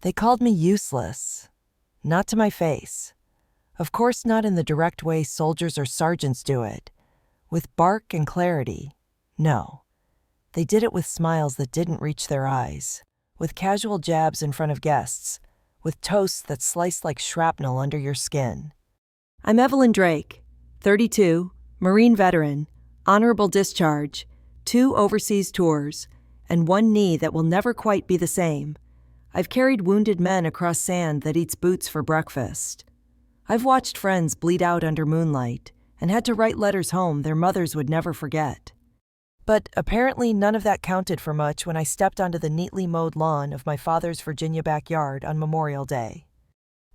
They called me useless. Not to my face. Of course not in the direct way soldiers or sergeants do it. With bark and clarity. No. They did it with smiles that didn't reach their eyes. With casual jabs in front of guests. With toasts that sliced like shrapnel under your skin. I'm Evelyn Drake, 32, Marine veteran, honorable discharge, 2 overseas tours, and 1 knee that will never quite be the same. I've carried wounded men across sand that eats boots for breakfast. I've watched friends bleed out under moonlight and had to write letters home their mothers would never forget. But apparently none of that counted for much when I stepped onto the neatly mowed lawn of my father's Virginia backyard on Memorial Day.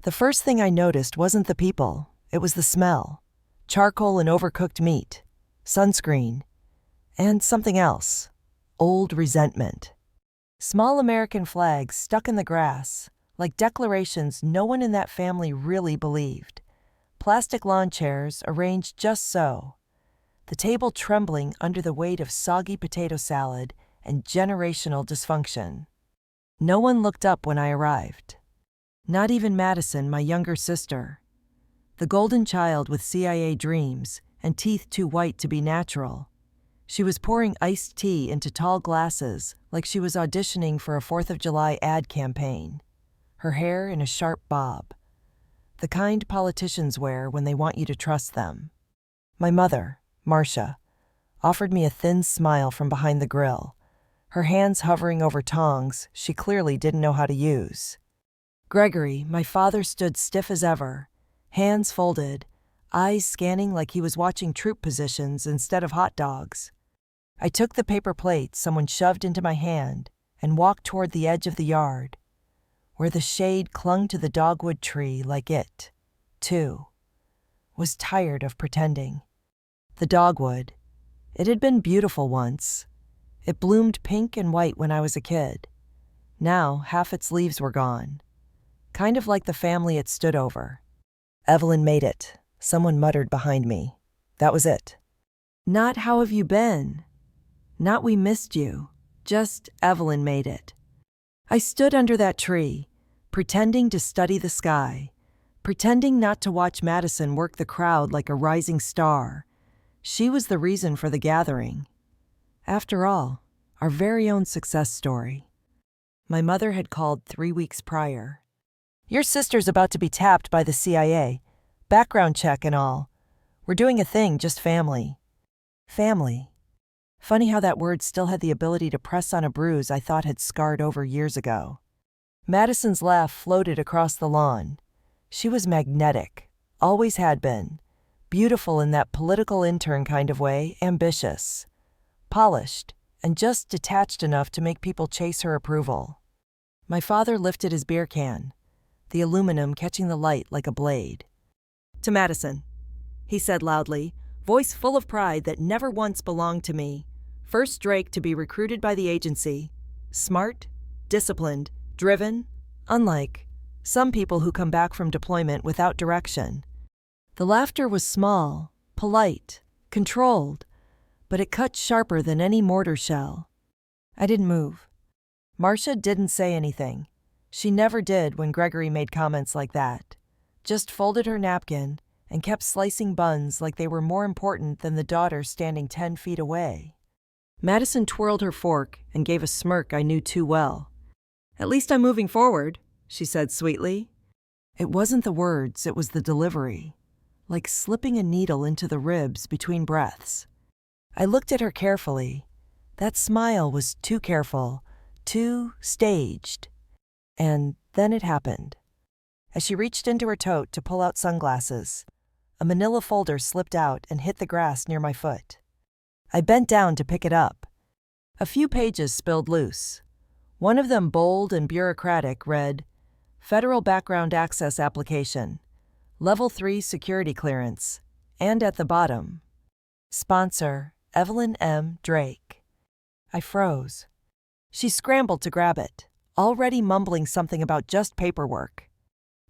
The first thing I noticed wasn't the people, it was the smell. Charcoal and overcooked meat, sunscreen, and something else. Old resentment. Small American flags stuck in the grass, like declarations no one in that family really believed. Plastic lawn chairs arranged just so. The table trembling under the weight of soggy potato salad and generational dysfunction. No one looked up when I arrived. Not even Madison, my younger sister. The golden child with CIA dreams and teeth too white to be natural. She was pouring iced tea into tall glasses like she was auditioning for a 4th of July ad campaign. Her hair in a sharp bob. The kind politicians wear when they want you to trust them. My mother, Marcia, offered me a thin smile from behind the grill, her hands hovering over tongs she clearly didn't know how to use. Gregory, my father, stood stiff as ever, hands folded, eyes scanning like he was watching troop positions instead of hot dogs. I took the paper plate someone shoved into my hand and walked toward the edge of the yard, where the shade clung to the dogwood tree like it, too, was tired of pretending. The dogwood. It had been beautiful once. It bloomed pink and white when I was a kid. Now half its leaves were gone. Kind of like the family it stood over. Evelyn made it, someone muttered behind me. That was it. Not how have you been? Not we missed you. Just Evelyn made it. I stood under that tree, pretending to study the sky, pretending not to watch Madison work the crowd like a rising star. She was the reason for the gathering. After all, our very own success story. My mother had called 3 weeks prior. Your sister's about to be tapped by the CIA. Background check and all. We're doing a thing, just family. Family. Funny how that word still had the ability to press on a bruise I thought had scarred over years ago. Madison's laugh floated across the lawn. She was magnetic, always had been. Beautiful in that political intern kind of way, ambitious. Polished, and just detached enough to make people chase her approval. My father lifted his beer can, the aluminum catching the light like a blade. To Madison, he said loudly, voice full of pride that never once belonged to me. First Drake to be recruited by the agency. Smart, disciplined, driven, unlike some people who come back from deployment without direction. The laughter was small, polite, controlled, but it cut sharper than any mortar shell. I didn't move. Marcia didn't say anything. She never did when Gregory made comments like that. Just folded her napkin and kept slicing buns like they were more important than the daughter standing 10 feet away. Madison twirled her fork and gave a smirk I knew too well. At least I'm moving forward, she said sweetly. It wasn't the words, it was the delivery, like slipping a needle into the ribs between breaths. I looked at her carefully. That smile was too careful, too staged. And then it happened. As she reached into her tote to pull out sunglasses, a manila folder slipped out and hit the grass near my foot. I bent down to pick it up. A few pages spilled loose. One of them, bold and bureaucratic, read, Federal Background Access Application, Level 3 Security Clearance, and at the bottom, Sponsor, Evelyn M. Drake. I froze. She scrambled to grab it, already mumbling something about just paperwork.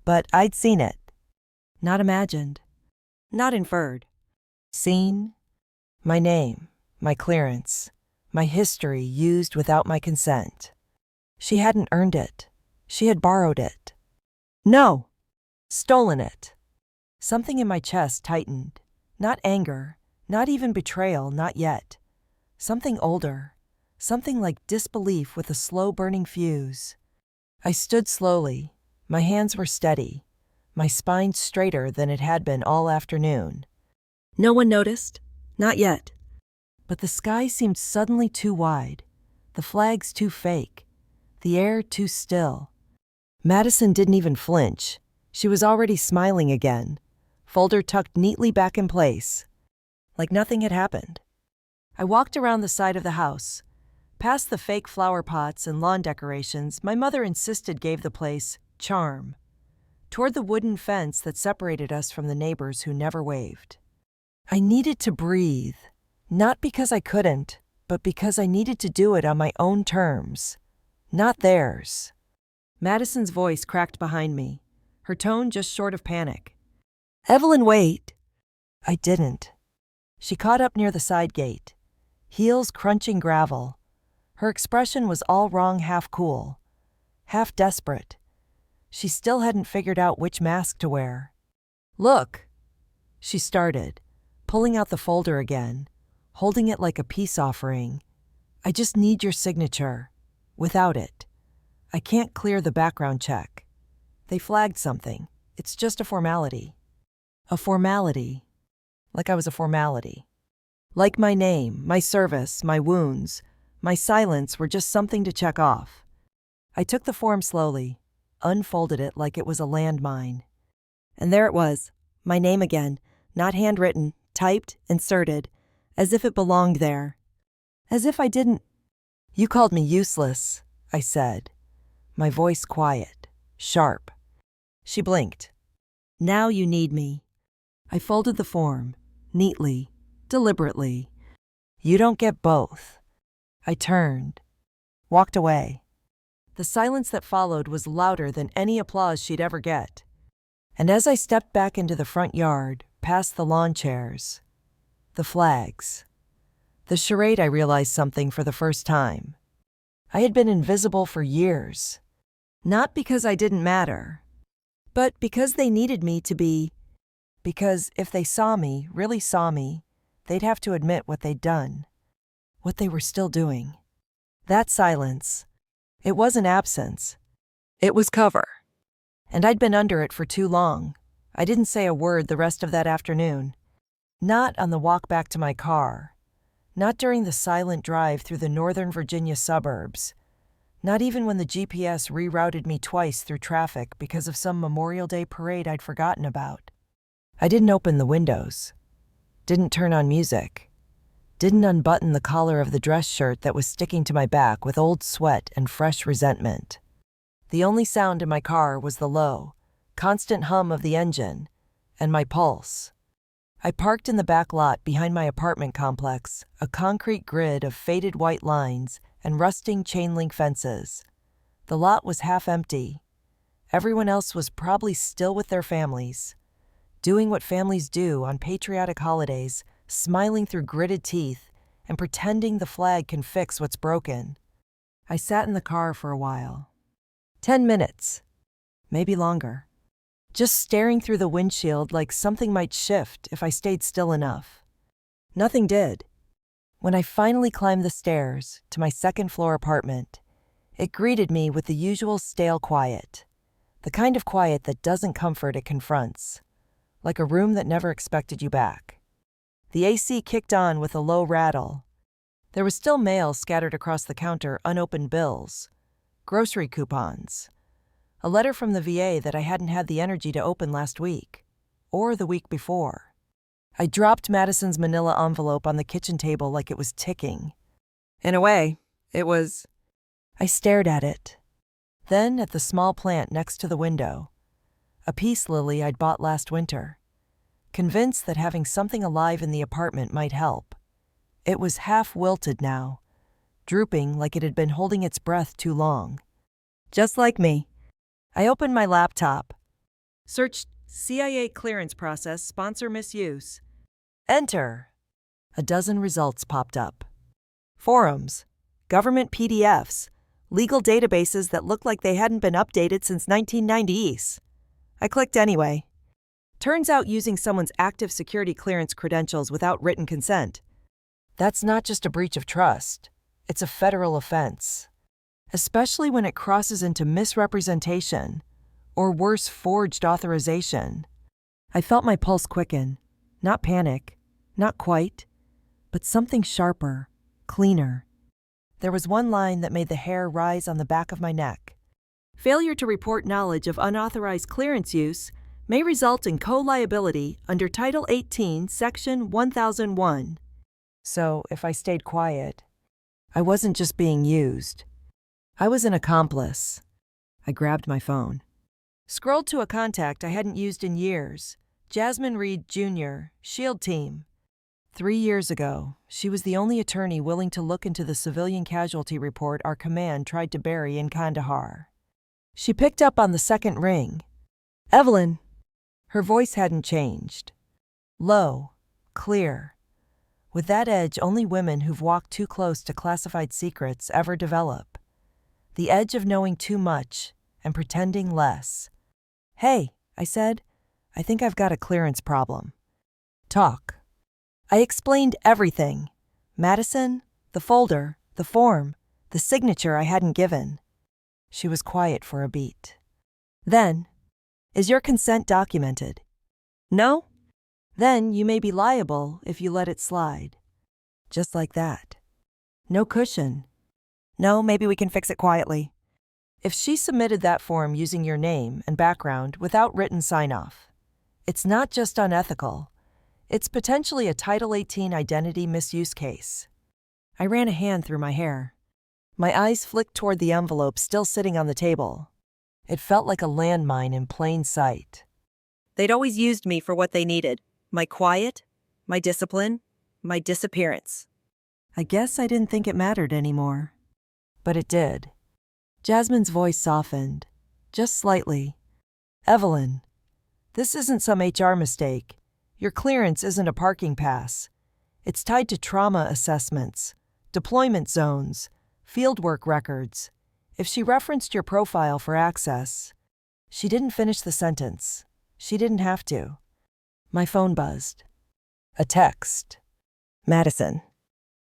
But I'd seen it. Not imagined. Not inferred. Seen. My name, my clearance, my history used without my consent. She hadn't earned it. She had borrowed it. No! Stolen it. Something in my chest tightened. Not anger, not even betrayal, not yet. Something older. Something like disbelief with a slow-burning fuse. I stood slowly. My hands were steady. My spine straighter than it had been all afternoon. No one noticed? Not yet. But the sky seemed suddenly too wide. The flags too fake. The air too still. Madison didn't even flinch. She was already smiling again. Folder tucked neatly back in place. Like nothing had happened. I walked around the side of the house. Past the fake flower pots and lawn decorations my mother insisted gave the place charm. Toward the wooden fence that separated us from the neighbors who never waved. I needed to breathe. Not because I couldn't, but because I needed to do it on my own terms. Not theirs. Madison's voice cracked behind me, her tone just short of panic. Evelyn, wait! I didn't. She caught up near the side gate, heels crunching gravel. Her expression was all wrong, half cool, half desperate. She still hadn't figured out which mask to wear. Look, she started, pulling out the folder again, holding it like a peace offering. I just need your signature. Without it, I can't clear the background check. They flagged something. It's just a formality. A formality. Like I was a formality. Like my name, my service, my wounds, my silence were just something to check off. I took the form slowly, unfolded it like it was a landmine. And there it was, my name again, not handwritten, typed, inserted, as if it belonged there. As if I didn't. You called me useless, I said, my voice quiet, sharp. She blinked. Now you need me. I folded the form, neatly, deliberately. You don't get both. I turned, walked away. The silence that followed was louder than any applause she'd ever get. And as I stepped back into the front yard, past the lawn chairs, the flags, the charade, I realized something for the first time. I had been invisible for years. Not because I didn't matter, but because they needed me to be. Because if they saw me, really saw me, they'd have to admit what they'd done. What they were still doing. That silence. It wasn't absence. It was cover. And I'd been under it for too long. I didn't say a word the rest of that afternoon. Not on the walk back to my car. Not during the silent drive through the Northern Virginia suburbs. Not even when the GPS rerouted me twice through traffic because of some Memorial Day parade I'd forgotten about. I didn't open the windows. Didn't turn on music. Didn't unbutton the collar of the dress shirt that was sticking to my back with old sweat and fresh resentment. The only sound in my car was the low, constant hum of the engine, and my pulse. I parked in the back lot behind my apartment complex, a concrete grid of faded white lines and rusting chain-link fences. The lot was half empty. Everyone else was probably still with their families, doing what families do on patriotic holidays, smiling through gritted teeth and pretending the flag can fix what's broken. I sat in the car for a while. 10 minutes, maybe longer. Just staring through the windshield like something might shift if I stayed still enough. Nothing did. When I finally climbed the stairs to my second-floor apartment, it greeted me with the usual stale quiet. The kind of quiet that doesn't comfort, it confronts. Like a room that never expected you back. The AC kicked on with a low rattle. There was still mail scattered across the counter, unopened bills, grocery coupons, a letter from the VA that I hadn't had the energy to open last week, or the week before. I dropped Madison's manila envelope on the kitchen table like it was ticking. In a way, it was. I stared at it. Then at the small plant next to the window, a peace lily I'd bought last winter, convinced that having something alive in the apartment might help. It was half wilted now, drooping like it had been holding its breath too long. Just like me. I opened my laptop. Searched CIA clearance process, sponsor misuse. Enter. A dozen results popped up. Forums, government PDFs, legal databases that looked like they hadn't been updated since 1990s. I clicked anyway. Turns out using someone's active security clearance credentials without written consent, that's not just a breach of trust, it's a federal offense. Especially when it crosses into misrepresentation, or worse, forged authorization. I felt my pulse quicken. Not panic, not quite, but something sharper, cleaner. There was one line that made the hair rise on the back of my neck. Failure to report knowledge of unauthorized clearance use may result in co-liability under Title 18, Section 1001. So, if I stayed quiet, I wasn't just being used. I was an accomplice. I grabbed my phone. Scrolled to a contact I hadn't used in years. Jasmine Reed Jr., SHIELD Team. 3 years ago, she was the only attorney willing to look into the civilian casualty report our command tried to bury in Kandahar. She picked up on the second ring. Evelyn. Her voice hadn't changed. Low, clear. With that edge only women who've walked too close to classified secrets ever develop. The edge of knowing too much and pretending less. Hey, I said, I think I've got a clearance problem. Talk. I explained everything. Madison, the folder, the form, the signature I hadn't given. She was quiet for a beat. Then, is your consent documented? No? Then you may be liable if you let it slide. Just like that. No cushion. No, maybe we can fix it quietly. If she submitted that form using your name and background without written sign-off, it's not just unethical. It's potentially a Title 18 identity misuse case. I ran a hand through my hair. My eyes flicked toward the envelope still sitting on the table. It felt like a landmine in plain sight. They'd always used me for what they needed. My quiet, my discipline, my disappearance. I guess I didn't think it mattered anymore. But it did. Jasmine's voice softened, just slightly. Evelyn, this isn't some HR mistake. Your clearance isn't a parking pass. It's tied to trauma assessments, deployment zones, fieldwork records. If she referenced your profile for access, she didn't finish the sentence. She didn't have to. My phone buzzed. A text. Madison,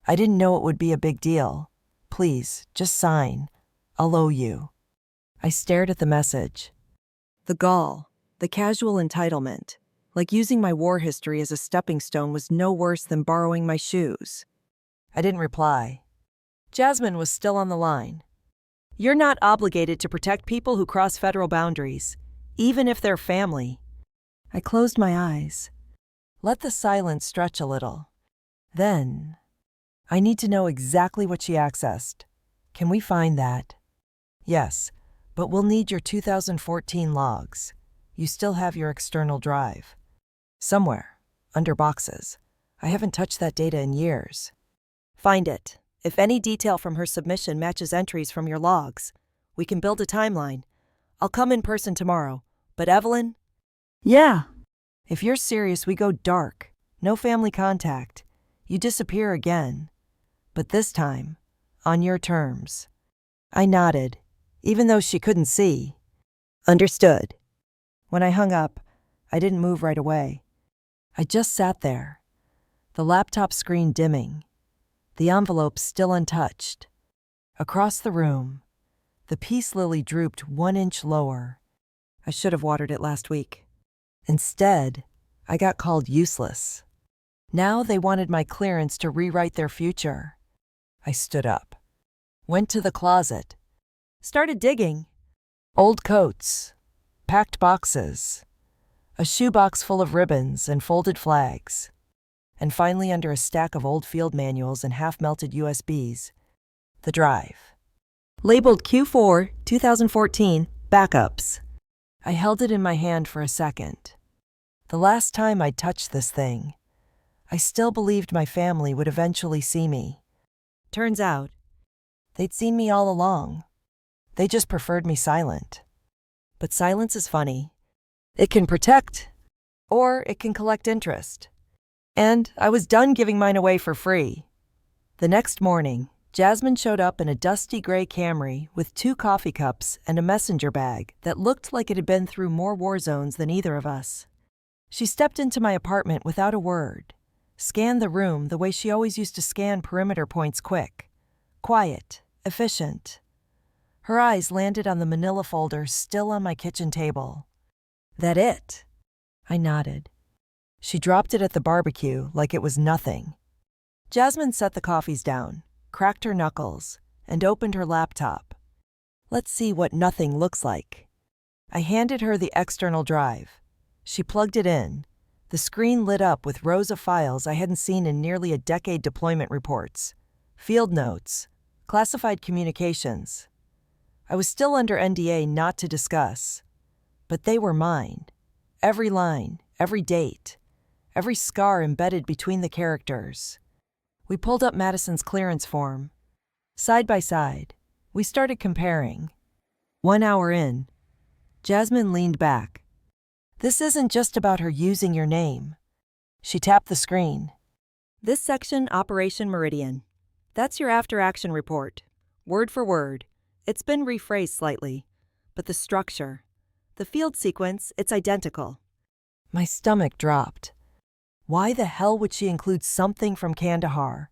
I didn't know it would be a big deal. Please, just sign. I'll owe you. I stared at the message. The gall, the casual entitlement, like using my war history as a stepping stone was no worse than borrowing my shoes. I didn't reply. Jasmine was still on the line. You're not obligated to protect people who cross federal boundaries, even if they're family. I closed my eyes. Let the silence stretch a little. Then, I need to know exactly what she accessed. Can we find that? Yes, but we'll need your 2014 logs. You still have your external drive. Somewhere, under boxes. I haven't touched that data in years. Find it. If any detail from her submission matches entries from your logs, we can build a timeline. I'll come in person tomorrow. But Evelyn? Yeah. If you're serious, we go dark. No family contact. You disappear again. But this time, on your terms. I nodded, even though she couldn't see. Understood. When I hung up, I didn't move right away. I just sat there, the laptop screen dimming, the envelope still untouched. Across the room, the peace lily drooped 1 inch lower. I should have watered it last week. Instead, I got called useless. Now they wanted my clearance to rewrite their future. I stood up, went to the closet, started digging. Old coats, packed boxes, a shoebox full of ribbons and folded flags, and finally under a stack of old field manuals and half-melted USBs, the drive. Labeled Q4 2014 Backups. I held it in my hand for a second. The last time I'd touched this thing, I still believed my family would eventually see me. Turns out, they'd seen me all along. They just preferred me silent. But silence is funny. It can protect, or it can collect interest. And I was done giving mine away for free. The next morning, Jasmine showed up in a dusty gray Camry with 2 coffee cups and a messenger bag that looked like it had been through more war zones than either of us. She stepped into my apartment without a word, scanned the room the way she always used to scan perimeter points quick, quiet, efficient. Her eyes landed on the manila folder still on my kitchen table. "That it?" I nodded. She dropped it at the barbecue like it was nothing. Jasmine set the coffees down, cracked her knuckles, and opened her laptop. "Let's see what nothing looks like." I handed her the external drive. She plugged it in. The screen lit up with rows of files I hadn't seen in nearly a decade: deployment reports, field notes, classified communications. I was still under NDA not to discuss, but they were mine. Every line, every date, every scar embedded between the characters. We pulled up Madison's clearance form. Side by side, we started comparing. 1 hour in, Jasmine leaned back. "This isn't just about her using your name." She tapped the screen. "This section, Operation Meridian. That's your after-action report. Word for word. It's been rephrased slightly, but the structure, the field sequence, it's identical." My stomach dropped. Why the hell would she include something from Kandahar?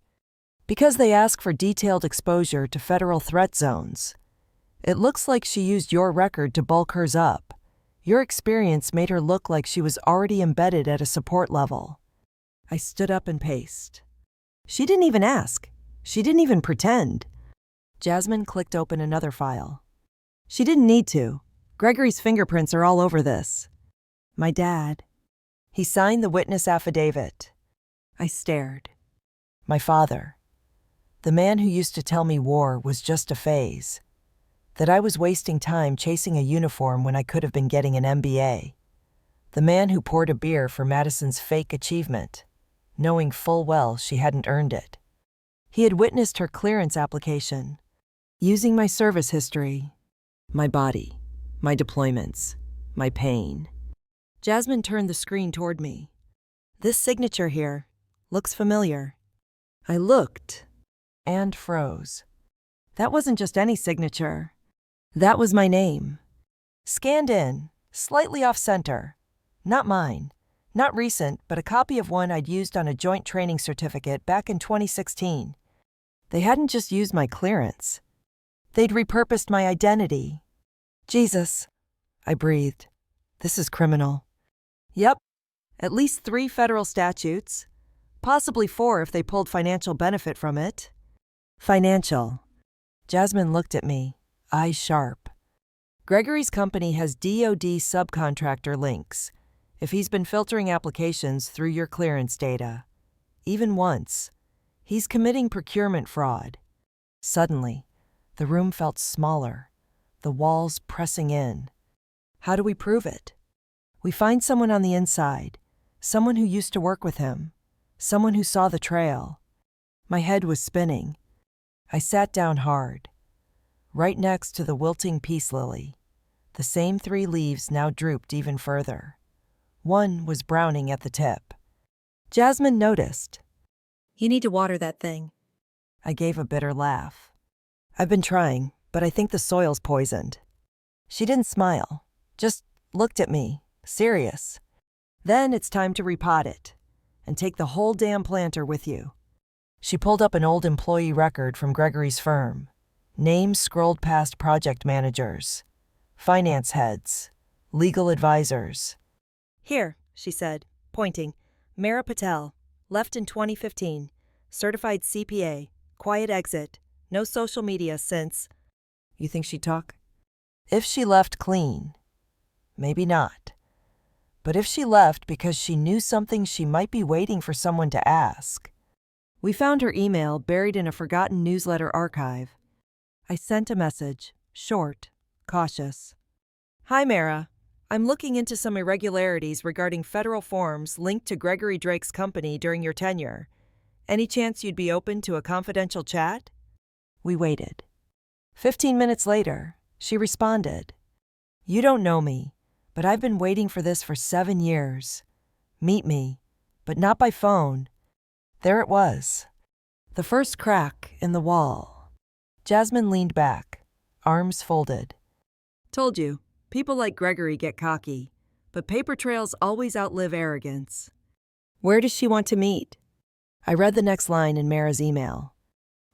Because they ask for detailed exposure to federal threat zones. It looks like she used your record to bulk hers up. Your experience made her look like she was already embedded at a support level. I stood up and paced. She didn't even ask. She didn't even pretend. Jasmine clicked open another file. "She didn't need to. Gregory's fingerprints are all over this." "My dad." He signed the witness affidavit. I stared. "My father. The man who used to tell me war was just a phase. That I was wasting time chasing a uniform when I could have been getting an MBA. The man who poured a beer for Madison's fake achievement, knowing full well she hadn't earned it. He had witnessed her clearance application, using my service history, my body, my deployments, my pain." Jasmine turned the screen toward me. "This signature here looks familiar." I looked and froze. That wasn't just any signature. That was my name. Scanned in, slightly off-center. Not mine. Not recent, but a copy of one I'd used on a joint training certificate back in 2016. They hadn't just used my clearance. They'd repurposed my identity. "Jesus," I breathed. "This is criminal." "Yep. At least 3 federal statutes. Possibly 4 if they pulled financial benefit from it." "Financial." Jasmine looked at me, eyes sharp. "Gregory's company has DoD subcontractor links. If he's been filtering applications through your clearance data, even once, he's committing procurement fraud." Suddenly, the room felt smaller, the walls pressing in. "How do we prove it?" "We find someone on the inside, someone who used to work with him, someone who saw the trail." My head was spinning. I sat down hard, right next to the wilting peace lily. The same 3 leaves now drooped even further. One was browning at the tip. Jasmine noticed. "You need to water that thing." I gave a bitter laugh. "I've been trying, but I think the soil's poisoned." She didn't smile, just looked at me, serious. "Then it's time to repot it, and take the whole damn planter with you." She pulled up an old employee record from Gregory's firm. Names scrolled past project managers, finance heads, legal advisors. "Here," she said, pointing. "Mara Patel, left in 2015, certified CPA, quiet exit, no social media since." You think she'd talk? If she left clean, maybe not. But if she left because she knew something she might be waiting for someone to ask. We found her email buried in a forgotten newsletter archive. I sent a message, short, cautious. "Hi, Mara. I'm looking into some irregularities regarding federal forms linked to Gregory Drake's company during your tenure. Any chance you'd be open to a confidential chat?" We waited. 15 minutes later, she responded. "You don't know me, but I've been waiting for this for 7 years. Meet me, but not by phone." There it was. The first crack in the wall. Jasmine leaned back, arms folded. Told you, people like Gregory get cocky, but paper trails always outlive arrogance. Where does she want to meet? I read the next line in Mara's email.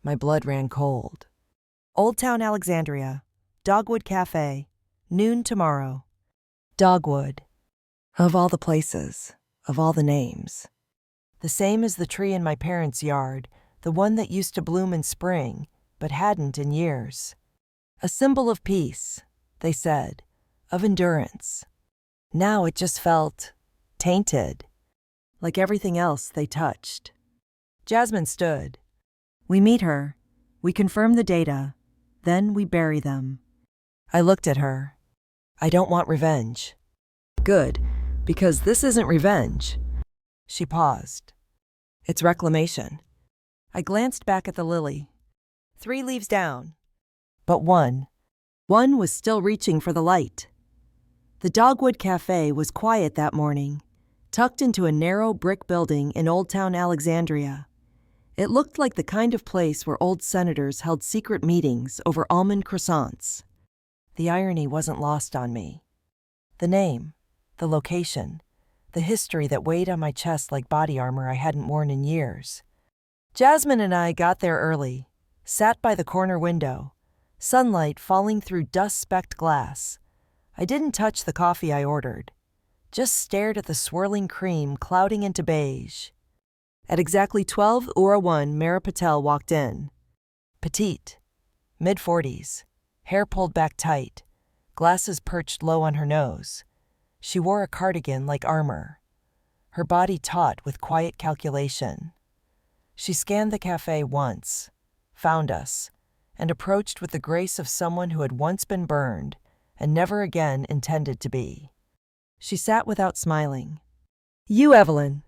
My blood ran cold. Old Town Alexandria, Dogwood Cafe, noon tomorrow. Dogwood. Of all the places, of all the names. The same as the tree in my parents' yard, the one that used to bloom in spring, but hadn't in years. A symbol of peace, they said, of endurance. Now it just felt tainted, like everything else they touched. Jasmine stood. We meet her, we confirm the data, then we bury them. I looked at her. I don't want revenge. Good, because this isn't revenge. She paused. It's reclamation. I glanced back at the lily. 3 leaves down. But one was still reaching for the light. The Dogwood Cafe was quiet that morning, tucked into a narrow brick building in Old Town Alexandria. It looked like the kind of place where old senators held secret meetings over almond croissants. The irony wasn't lost on me. The name, the location, the history that weighed on my chest like body armor I hadn't worn in years. Jasmine and I got there early, sat by the corner window, sunlight falling through dust-specked glass. I didn't touch the coffee I ordered, just stared at the swirling cream clouding into beige. At exactly 12:01, Mara Patel walked in. Petite, mid-40s, hair pulled back tight, glasses perched low on her nose. She wore a cardigan like armor, her body taut with quiet calculation. She scanned the cafe once, found us, and approached with the grace of someone who had once been burned and never again intended to be. She sat without smiling. You, Evelyn.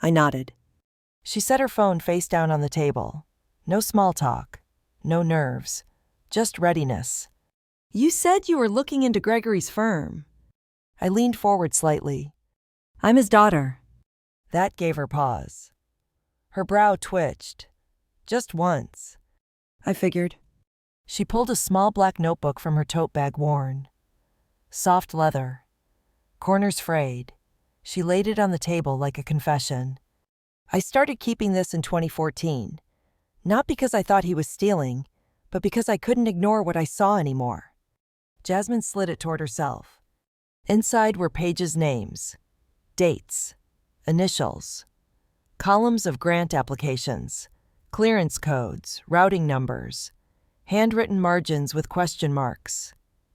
I nodded. She set her phone face down on the table. No small talk, no nerves, just readiness. You said you were looking into Gregory's firm. I leaned forward slightly. I'm his daughter. That gave her pause. Her brow twitched. Just once. I figured. She pulled a small black notebook from her tote bag worn. Soft leather. Corners frayed. She laid it on the table like a confession. I started keeping this in 2014. Not because I thought he was stealing, but because I couldn't ignore what I saw anymore. Jasmine slid it toward herself. Inside were pages' names, dates, initials, columns of grant applications, clearance codes, routing numbers, handwritten margins with question marks,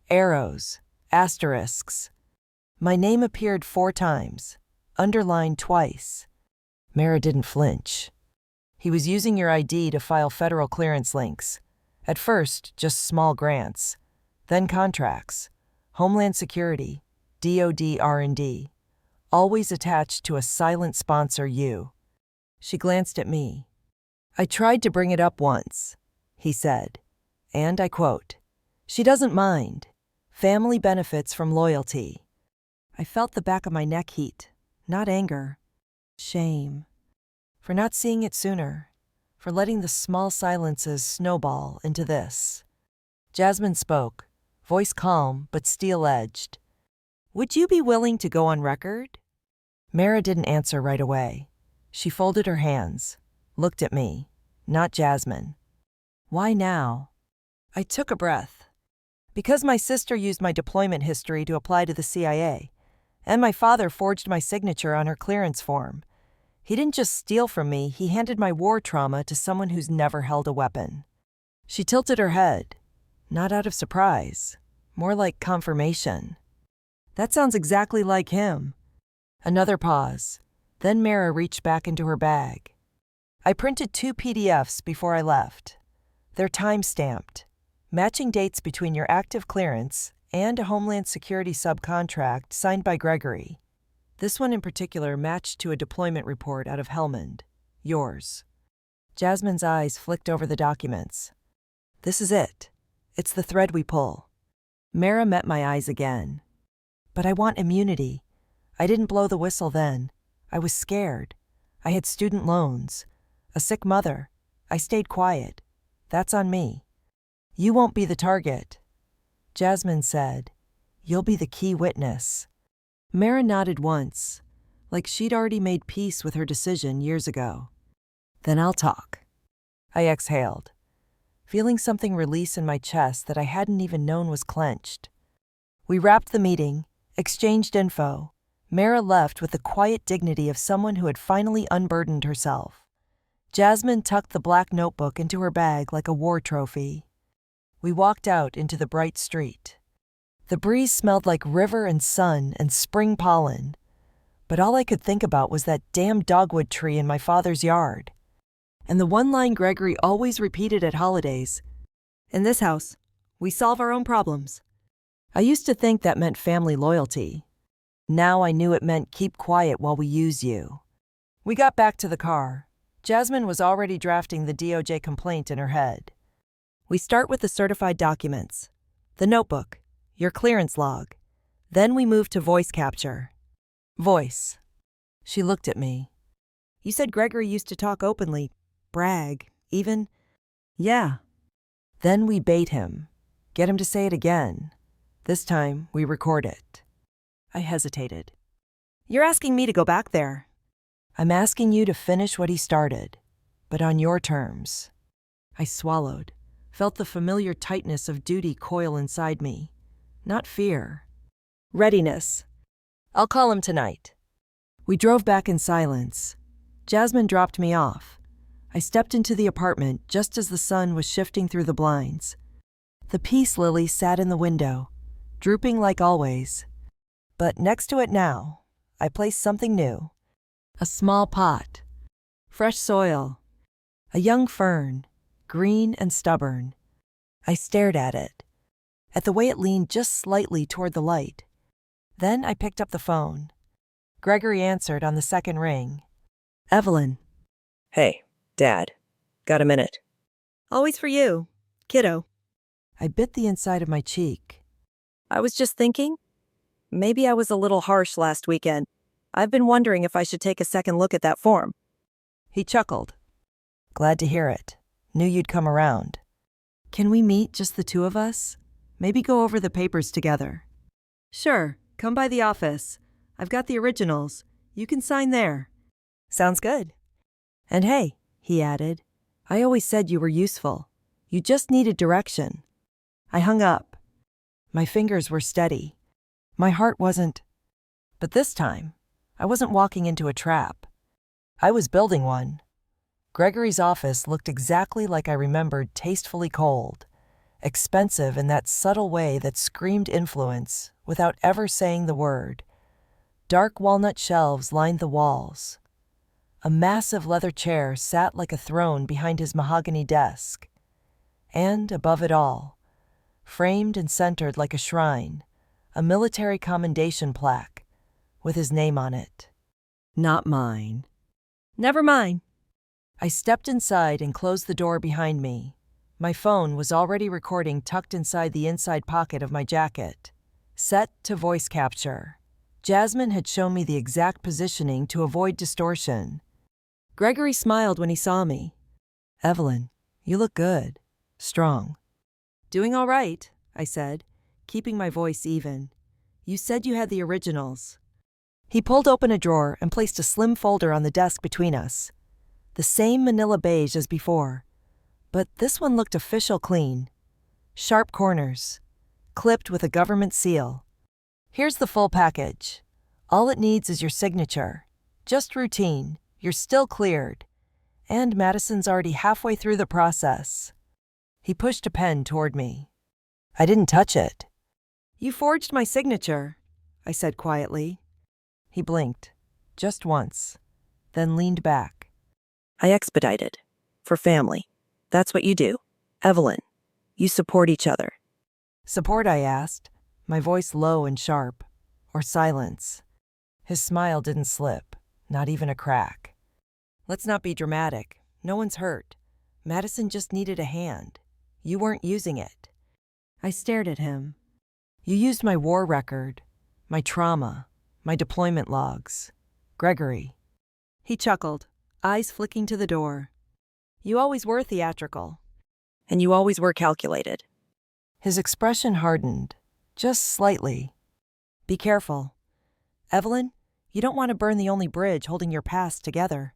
arrows, asterisks. My name appeared 4 times, underlined twice. Mara didn't flinch. He was using your ID to file federal clearance links. At first, just small grants, then contracts, Homeland Security, DoD R&D, always attached to a silent sponsor U. She glanced at me. I tried to bring it up once, he said, and I quote, she doesn't mind. Family benefits from loyalty. I felt the back of my neck heat, not anger. Shame. For not seeing it sooner, for letting the small silences snowball into this. Jasmine spoke, voice calm but steel-edged. Would you be willing to go on record? Mara didn't answer right away. She folded her hands, looked at me, not Jasmine. Why now? I took a breath. Because my sister used my deployment history to apply to the CIA, and my father forged my signature on her clearance form. He didn't just steal from me, he handed my war trauma to someone who's never held a weapon. She tilted her head, not out of surprise, more like confirmation. That sounds exactly like him. Another pause. Then Mara reached back into her bag. I printed 2 PDFs before I left. They're time-stamped, matching dates between your active clearance and a Homeland Security subcontract signed by Gregory. This one in particular matched to a deployment report out of Helmand. Yours. Jasmine's eyes flicked over the documents. This is it. It's the thread we pull. Mara met my eyes again. But I want immunity. I didn't blow the whistle then. I was scared. I had student loans, a sick mother, I stayed quiet. That's on me. You won't be the target. Jasmine said, you'll be the key witness. Mara nodded once, like she'd already made peace with her decision years ago. Then I'll talk. I exhaled, feeling something release in my chest that I hadn't even known was clenched. We wrapped the meeting, exchanged info. Mara left with the quiet dignity of someone who had finally unburdened herself. Jasmine tucked the black notebook into her bag like a war trophy. We walked out into the bright street. The breeze smelled like river and sun and spring pollen, but all I could think about was that damn dogwood tree in my father's yard. And the one line Gregory always repeated at holidays, "In this house, we solve our own problems." I used to think that meant family loyalty. Now I knew it meant keep quiet while we use you. We got back to the car. Jasmine was already drafting the DOJ complaint in her head. We start with the certified documents, the notebook, your clearance log. Then we move to voice capture. Voice. She looked at me. You said Gregory used to talk openly, brag, even. Yeah. Then we bait him, get him to say it again. This time, we record it. I hesitated. You're asking me to go back there. I'm asking you to finish what he started, but on your terms. I swallowed, felt the familiar tightness of duty coil inside me. Not fear. Readiness. I'll call him tonight. We drove back in silence. Jasmine dropped me off. I stepped into the apartment just as the sun was shifting through the blinds. The peace lily sat in the window, drooping like always. But next to it now, I placed something new. A small pot. Fresh soil. A young fern, green and stubborn. I stared at it, at the way it leaned just slightly toward the light. Then I picked up the phone. Gregory answered on the second ring. Evelyn. Hey, Dad. Got a minute? Always for you, kiddo. I bit the inside of my cheek. I was just thinking, maybe I was a little harsh last weekend. I've been wondering if I should take a second look at that form. He chuckled. Glad to hear it. Knew you'd come around. Can we meet just the two of us? Maybe go over the papers together. Sure, come by the office. I've got the originals. You can sign there. Sounds good. And hey, he added, I always said you were useful. You just needed direction. I hung up. My fingers were steady. My heart wasn't. But this time, I wasn't walking into a trap. I was building one. Gregory's office looked exactly like I remembered, tastefully cold, expensive in that subtle way that screamed influence without ever saying the word. Dark walnut shelves lined the walls. A massive leather chair sat like a throne behind his mahogany desk. And above it all, framed and centered like a shrine, a military commendation plaque with his name on it. Not mine. Never mind. I stepped inside and closed the door behind me. My phone was already recording tucked inside the inside pocket of my jacket. Set to voice capture. Jasmine had shown me the exact positioning to avoid distortion. Gregory smiled when he saw me. Evelyn, you look good. Strong. Doing all right, I said, keeping my voice even. You said you had the originals. He pulled open a drawer and placed a slim folder on the desk between us. The same manila beige as before, but this one looked official clean. Sharp corners, clipped with a government seal. Here's the full package. All it needs is your signature. Just routine. You're still cleared. And Madison's already halfway through the process. He pushed a pen toward me. I didn't touch it. You forged my signature, I said quietly. He blinked, just once, then leaned back. I expedited. For family. That's what you do. Evelyn, you support each other. Support, I asked, my voice low and sharp. Or silence. His smile didn't slip, not even a crack. Let's not be dramatic. No one's hurt. Madison just needed a hand. You weren't using it. I stared at him. You used my war record, my trauma, my deployment logs. Gregory. He chuckled, eyes flicking to the door. You always were theatrical. And you always were calculated. His expression hardened, just slightly. Be careful. Evelyn, you don't want to burn the only bridge holding your past together.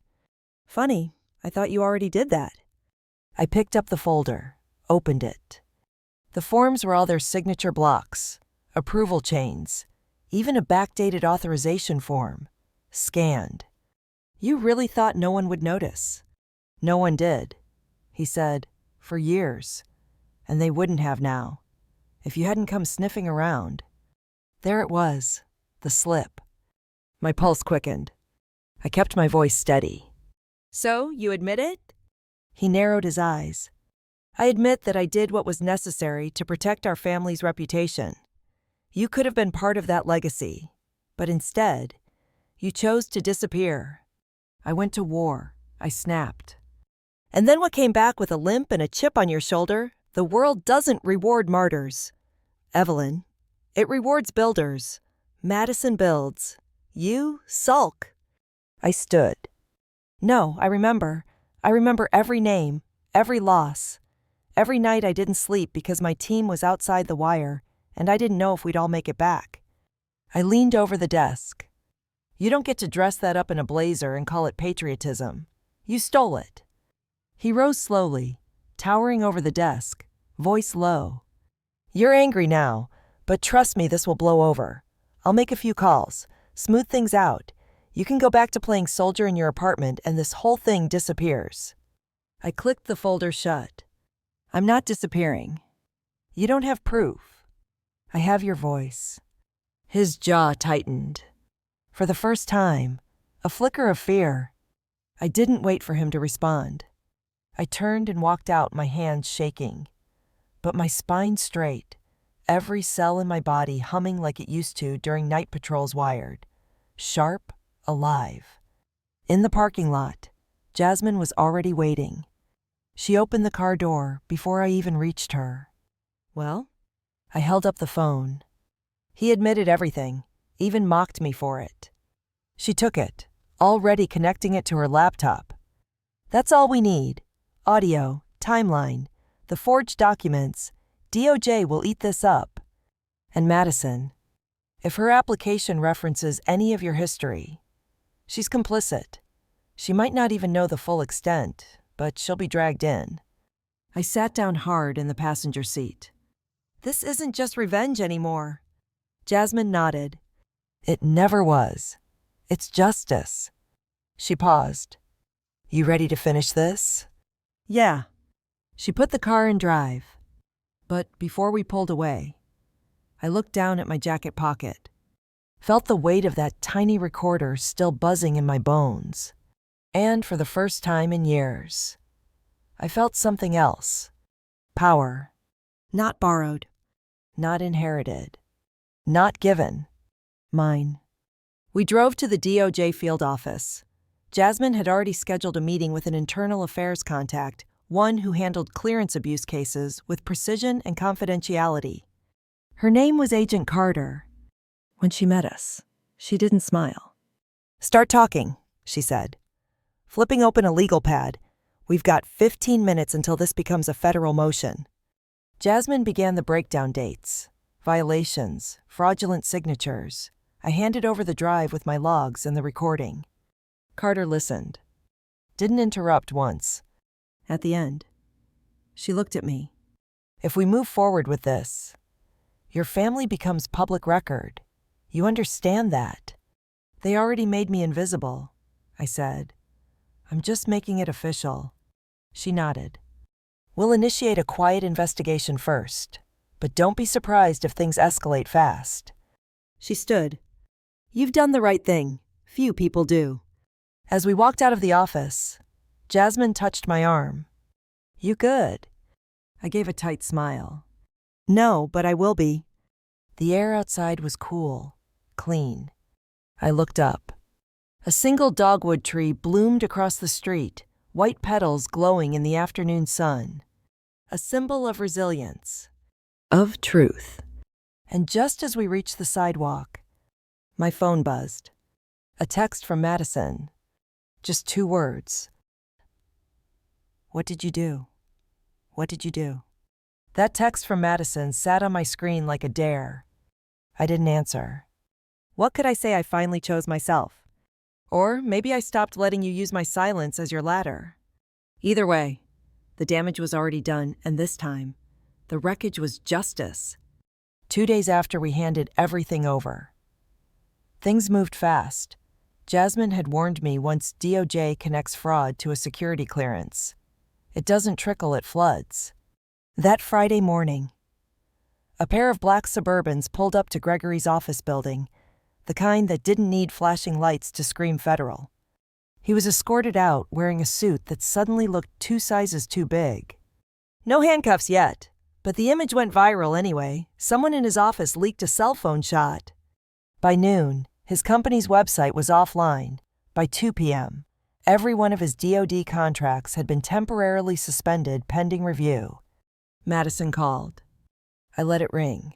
Funny, I thought you already did that. I picked up the folder, opened it. The forms were all their signature blocks, approval chains, even a backdated authorization form, scanned. You really thought no one would notice? No one did, he said, for years. And they wouldn't have now, if you hadn't come sniffing around. There it was, the slip. My pulse quickened. I kept my voice steady. So, you admit it? He narrowed his eyes. I admit that I did what was necessary to protect our family's reputation. You could have been part of that legacy, but instead, you chose to disappear. I went to war, I snapped. And then what came back with a limp and a chip on your shoulder? The world doesn't reward martyrs. Evelyn, it rewards builders. Madison builds. You sulk. I stood. No, I remember. I remember every name, every loss. Every night I didn't sleep because my team was outside the wire, and I didn't know if we'd all make it back. I leaned over the desk. You don't get to dress that up in a blazer and call it patriotism. You stole it. He rose slowly, towering over the desk, voice low. You're angry now, but trust me, this will blow over. I'll make a few calls, smooth things out. You can go back to playing soldier in your apartment and this whole thing disappears. I clicked the folder shut. I'm not disappearing. You don't have proof. I have your voice. His jaw tightened. For the first time, a flicker of fear. I didn't wait for him to respond. I turned and walked out, my hands shaking. But my spine straight, every cell in my body humming like it used to during night patrols wired. Sharp, alive. In the parking lot, Jasmine was already waiting. She opened the car door before I even reached her. Well? I held up the phone. He admitted everything, even mocked me for it. She took it, already connecting it to her laptop. That's all we need. Audio, timeline, the forged documents. DOJ will eat this up. And Madison, if her application references any of your history, she's complicit. She might not even know the full extent, but she'll be dragged in. I sat down hard in the passenger seat. This isn't just revenge anymore. Jasmine nodded. It never was. It's justice. She paused. You ready to finish this? Yeah. She put the car in drive. But before we pulled away, I looked down at my jacket pocket, felt the weight of that tiny recorder still buzzing in my bones. And for the first time in years, I felt something else. Power. Not borrowed. Not inherited. Not given. Mine. We drove to the DOJ field office. Jasmine had already scheduled a meeting with an internal affairs contact, one who handled clearance abuse cases with precision and confidentiality. Her name was Agent Carter. When she met us, she didn't smile. Start talking, she said. Flipping open a legal pad, we've got 15 minutes until this becomes a federal motion. Jasmine began the breakdown dates, violations, fraudulent signatures. I handed over the drive with my logs and the recording. Carter listened. Didn't interrupt once. At the end, she looked at me. If we move forward with this, your family becomes public record. You understand that? They already made me invisible, I said. I'm just making it official. She nodded. We'll initiate a quiet investigation first, but don't be surprised if things escalate fast. She stood. You've done the right thing. Few people do. As we walked out of the office, Jasmine touched my arm. You good? I gave a tight smile. No, but I will be. The air outside was cool, clean. I looked up. A single dogwood tree bloomed across the street, white petals glowing in the afternoon sun. A symbol of resilience. Of truth. And just as we reached the sidewalk, my phone buzzed. A text from Madison. Just 2 words. What did you do? What did you do? That text from Madison sat on my screen like a dare. I didn't answer. What could I say? I finally chose myself. Or maybe I stopped letting you use my silence as your ladder. Either way, the damage was already done, and this time, the wreckage was justice. 2 days after we handed everything over. Things moved fast. Jasmine had warned me once DOJ connects fraud to a security clearance. It doesn't trickle, it floods. That Friday morning, a pair of black Suburbans pulled up to Gregory's office building, the kind that didn't need flashing lights to scream federal. He was escorted out wearing a suit that suddenly looked 2 sizes too big. No handcuffs yet, but the image went viral anyway. Someone in his office leaked a cell phone shot. By noon, his company's website was offline. By 2 p.m., every one of his DoD contracts had been temporarily suspended pending review. Madison called. I let it ring.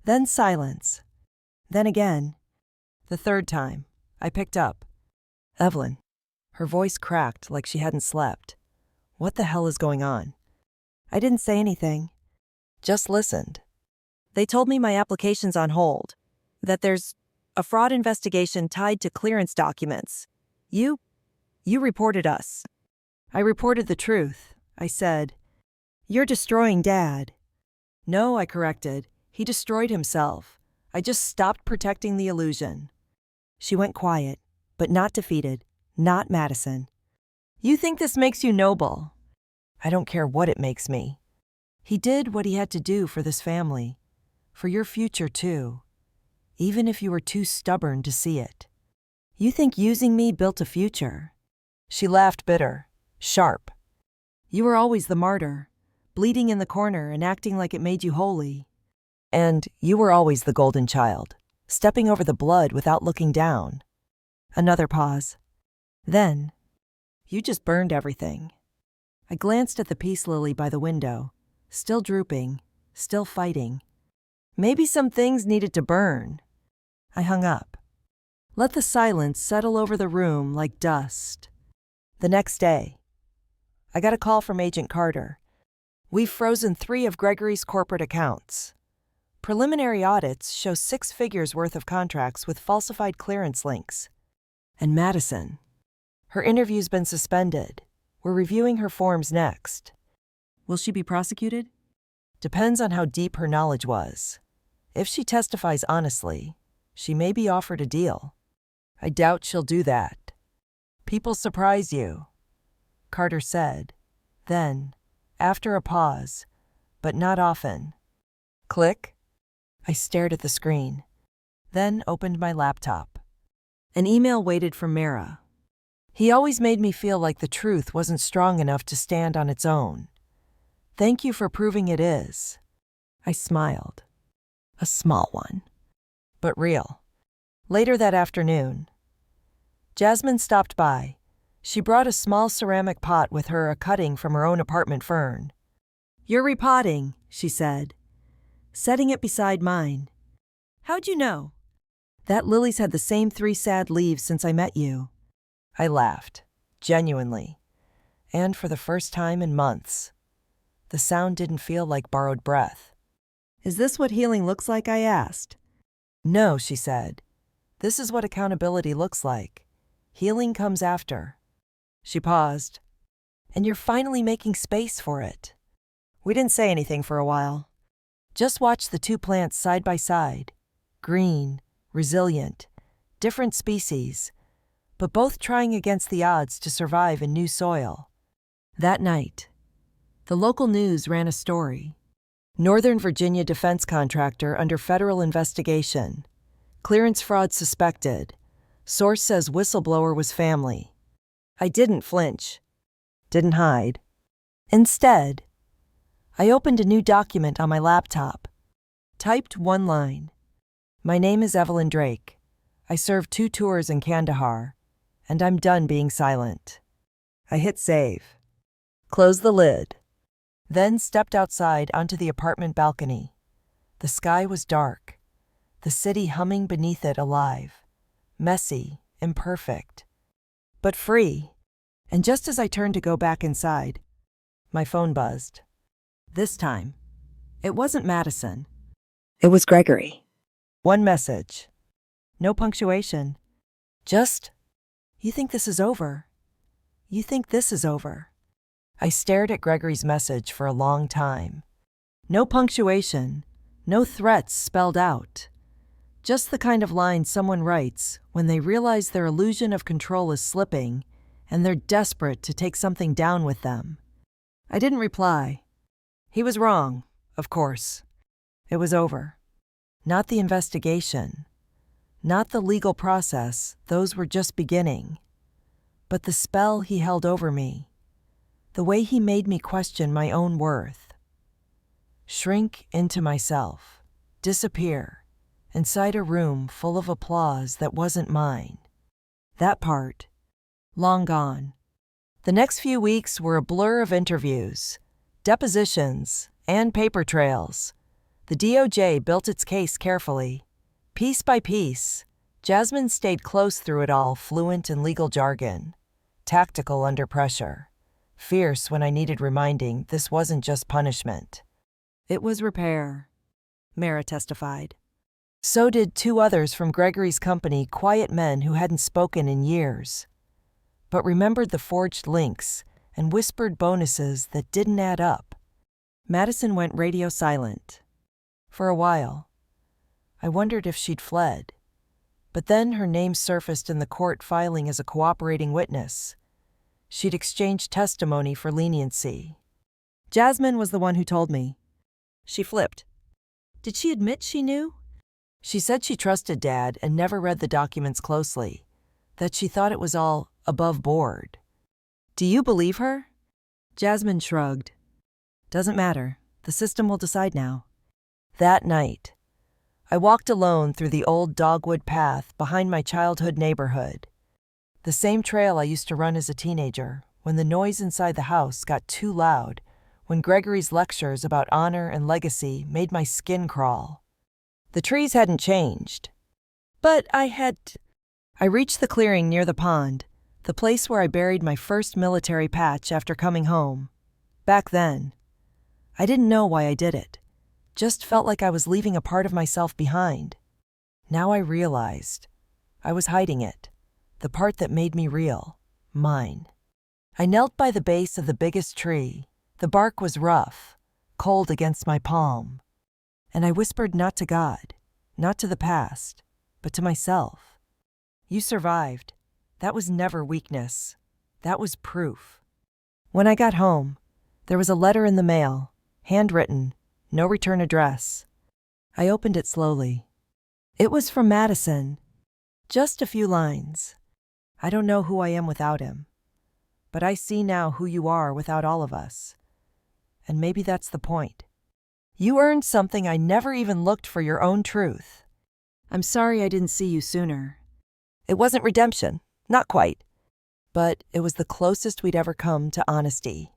Then silence. Then again. The third time, I picked up. Evelyn. Her voice cracked like she hadn't slept. What the hell is going on? I didn't say anything. Just listened. They told me my application's on hold, that there's a fraud investigation tied to clearance documents. You reported us. I reported the truth. I said, "You're destroying Dad." "No," I corrected. "He destroyed himself. I just stopped protecting the illusion." She went quiet, but not defeated. Not Madison. "You think this makes you noble?" "I don't care what it makes me. He did what he had to do for this family. For your future, too. Even if you were too stubborn to see it." "You think using me built a future?" She laughed bitter, sharp. "You were always the martyr, bleeding in the corner and acting like it made you holy." "And you were always the golden child, stepping over the blood without looking down." Another pause. "Then, you just burned everything." I glanced at the peace lily by the window, still drooping, still fighting. Maybe some things needed to burn. I hung up. Let the silence settle over the room like dust. The next day, I got a call from Agent Carter. "We've frozen 3 of Gregory's corporate accounts. Preliminary audits show 6 figures worth of contracts with falsified clearance links. And Madison, her interview's been suspended. We're reviewing her forms next." "Will she be prosecuted?" "Depends on how deep her knowledge was. If she testifies honestly, she may be offered a deal. I doubt she'll do that." "People surprise you," Carter said. Then, after a pause, "but not often." Click. I stared at the screen, then opened my laptop. An email waited from Mara. "He always made me feel like the truth wasn't strong enough to stand on its own. Thank you for proving it is." I smiled. A small one, but real. Later that afternoon, Jasmine stopped by. She brought a small ceramic pot with her, a cutting from her own apartment fern. "You're repotting," she said, setting it beside mine. "How'd you know?" "That lily's had the same 3 sad leaves since I met you." I laughed, genuinely, and for the first time in months. The sound didn't feel like borrowed breath. "Is this what healing looks like?" I asked. "No," she said. "This is what accountability looks like. Healing comes after." She paused. "And you're finally making space for it." We didn't say anything for a while. Just watched the 2 plants side by side. Green, resilient, different species, but both trying against the odds to survive in new soil. That night, the local news ran a story. Northern Virginia defense contractor under federal investigation. Clearance fraud suspected. Source says whistleblower was family. I didn't flinch. Didn't hide. Instead, I opened a new document on my laptop. Typed 1 line. "My name is Evelyn Drake. I served 2 tours in Kandahar, and I'm done being silent." I hit save. Closed the lid. Then stepped outside onto the apartment balcony. The sky was dark. The city humming beneath it, alive. Messy, imperfect, but free. And just as I turned to go back inside, My phone buzzed. This time, it wasn't Madison. It was Gregory. One message. No punctuation. Just, "You think this is over? You think this is over?" I stared at Gregory's message for a long time. No punctuation, no threats spelled out. Just the kind of line someone writes when they realize their illusion of control is slipping and they're desperate to take something down with them. I didn't reply. He was wrong, of course. It was over. Not the investigation. Not the legal process, those were just beginning. But the spell he held over me. The way he made me question my own worth. Shrink into myself. Disappear. Inside a room full of applause that wasn't mine. That part. Long gone. The next few weeks were a blur of interviews, depositions, and paper trails. The DOJ built its case carefully. Piece by piece, Jasmine stayed close through it all, fluent in legal jargon. Tactical under pressure. Fierce when I needed reminding this wasn't just punishment. It was repair, Mara testified. So did two others from Gregory's company, quiet men who hadn't spoken in years, but remembered the forged links and whispered bonuses that didn't add up. Madison went radio silent. For a while. I wondered if she'd fled. But then her name surfaced in the court filing as a cooperating witness. She'd exchanged testimony for leniency. Jasmine was the one who told me. She flipped. Did she admit she knew? She said she trusted Dad and never read the documents closely, that she thought it was all above board. Do you believe her? Jasmine shrugged. Doesn't matter. The system will decide now. That night, I walked alone through the old dogwood path behind my childhood neighborhood. The same trail I used to run as a teenager when the noise inside the house got too loud, when Gregory's lectures about honor and legacy made my skin crawl. The trees hadn't changed. But I reached the clearing near the pond, the place where I buried my first military patch after coming home. Back then, I didn't know why I did it. Just felt like I was leaving a part of myself behind. Now I realized I was hiding it, the part that made me real, mine. I knelt by the base of the biggest tree. The bark was rough, cold against my palm. And I whispered not to God, not to the past, but to myself. You survived. That was never weakness. That was proof. When I got home, there was a letter in the mail, handwritten, no return address. I opened it slowly. It was from Madison. Just a few lines. I don't know who I am without him, but I see now who you are without all of us. And maybe that's the point. You earned something I never even looked for, your own truth. I'm sorry I didn't see you sooner. It wasn't redemption, not quite, but it was the closest we'd ever come to honesty.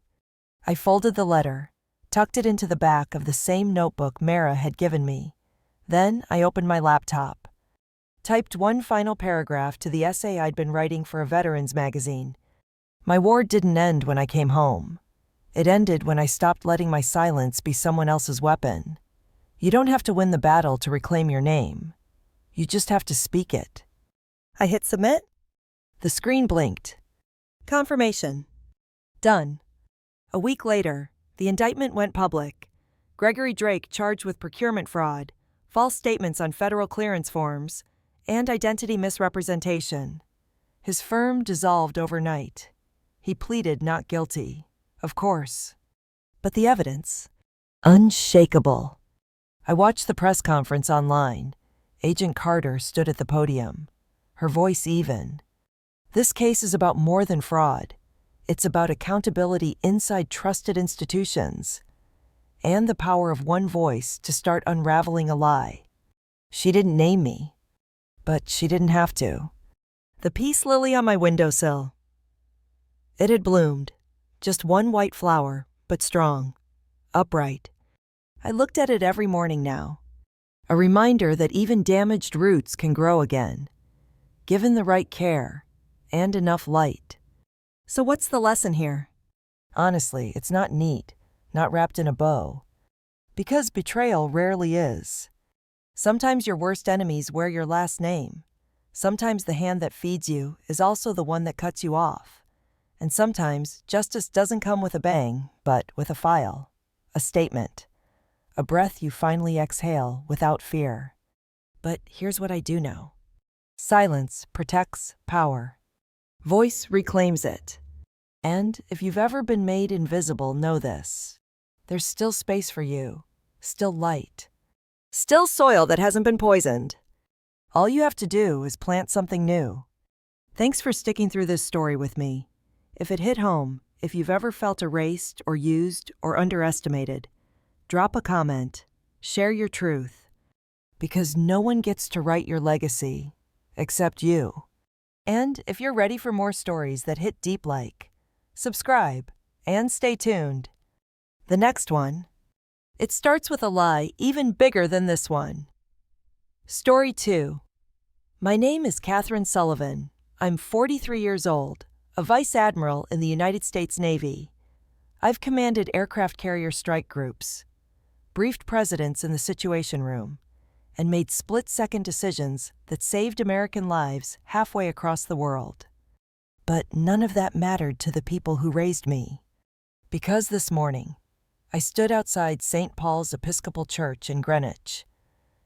I folded the letter, tucked it into the back of the same notebook Mara had given me. Then I opened my laptop. Typed one final paragraph to the essay I'd been writing for a veterans magazine. My war didn't end when I came home. It ended when I stopped letting my silence be someone else's weapon. You don't have to win the battle to reclaim your name. You just have to speak it. I hit submit. The screen blinked. Confirmation. Done. A week later, the indictment went public. Gregory Drake charged with procurement fraud, false statements on federal clearance forms, and identity misrepresentation. His firm dissolved overnight. He pleaded not guilty, of course. But the evidence? Unshakable. I watched the press conference online. Agent Carter stood at the podium, her voice even. This case is about more than fraud. It's about accountability inside trusted institutions, and the power of one voice to start unraveling a lie. She didn't name me, but she didn't have to. The peace lily on my windowsill. It had bloomed, just one white flower, but strong, upright. I looked at it every morning now. A reminder that even damaged roots can grow again, given the right care and enough light. So what's the lesson here? Honestly, it's not neat, not wrapped in a bow. Because betrayal rarely is. Sometimes your worst enemies wear your last name. Sometimes the hand that feeds you is also the one that cuts you off. And sometimes justice doesn't come with a bang, but with a file, a statement, a breath you finally exhale without fear. But here's what I do know. Silence protects power. Voice reclaims it. And if you've ever been made invisible, know this. There's still space for you, still light, still soil that hasn't been poisoned. All you have to do is plant something new. Thanks for sticking through this story with me. If it hit home, if you've ever felt erased or used or underestimated, drop a comment, share your truth. Because no one gets to write your legacy except you. And if you're ready for more stories that hit deep, subscribe and stay tuned. The next one, it starts with a lie even bigger than this one. Story 2. My name is Catherine Sullivan. I'm 43 years old, a vice admiral in the United States Navy. I've commanded aircraft carrier strike groups, briefed presidents in the Situation Room, and made split-second decisions that saved American lives halfway across the world. But none of that mattered to the people who raised me. Because this morning, I stood outside St. Paul's Episcopal Church in Greenwich,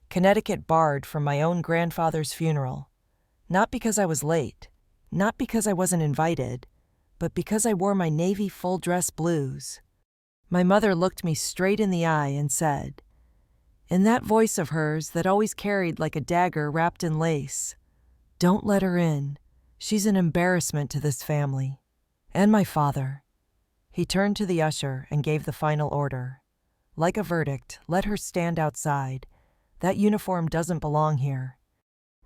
Connecticut, barred from my own grandfather's funeral, not because I was late, not because I wasn't invited, but because I wore my Navy full-dress blues. My mother looked me straight in the eye and said, in that voice of hers that always carried like a dagger wrapped in lace, "Don't let her in. She's an embarrassment to this family." And my father. He turned to the usher and gave the final order. Like a verdict, let her stand outside. That uniform doesn't belong here.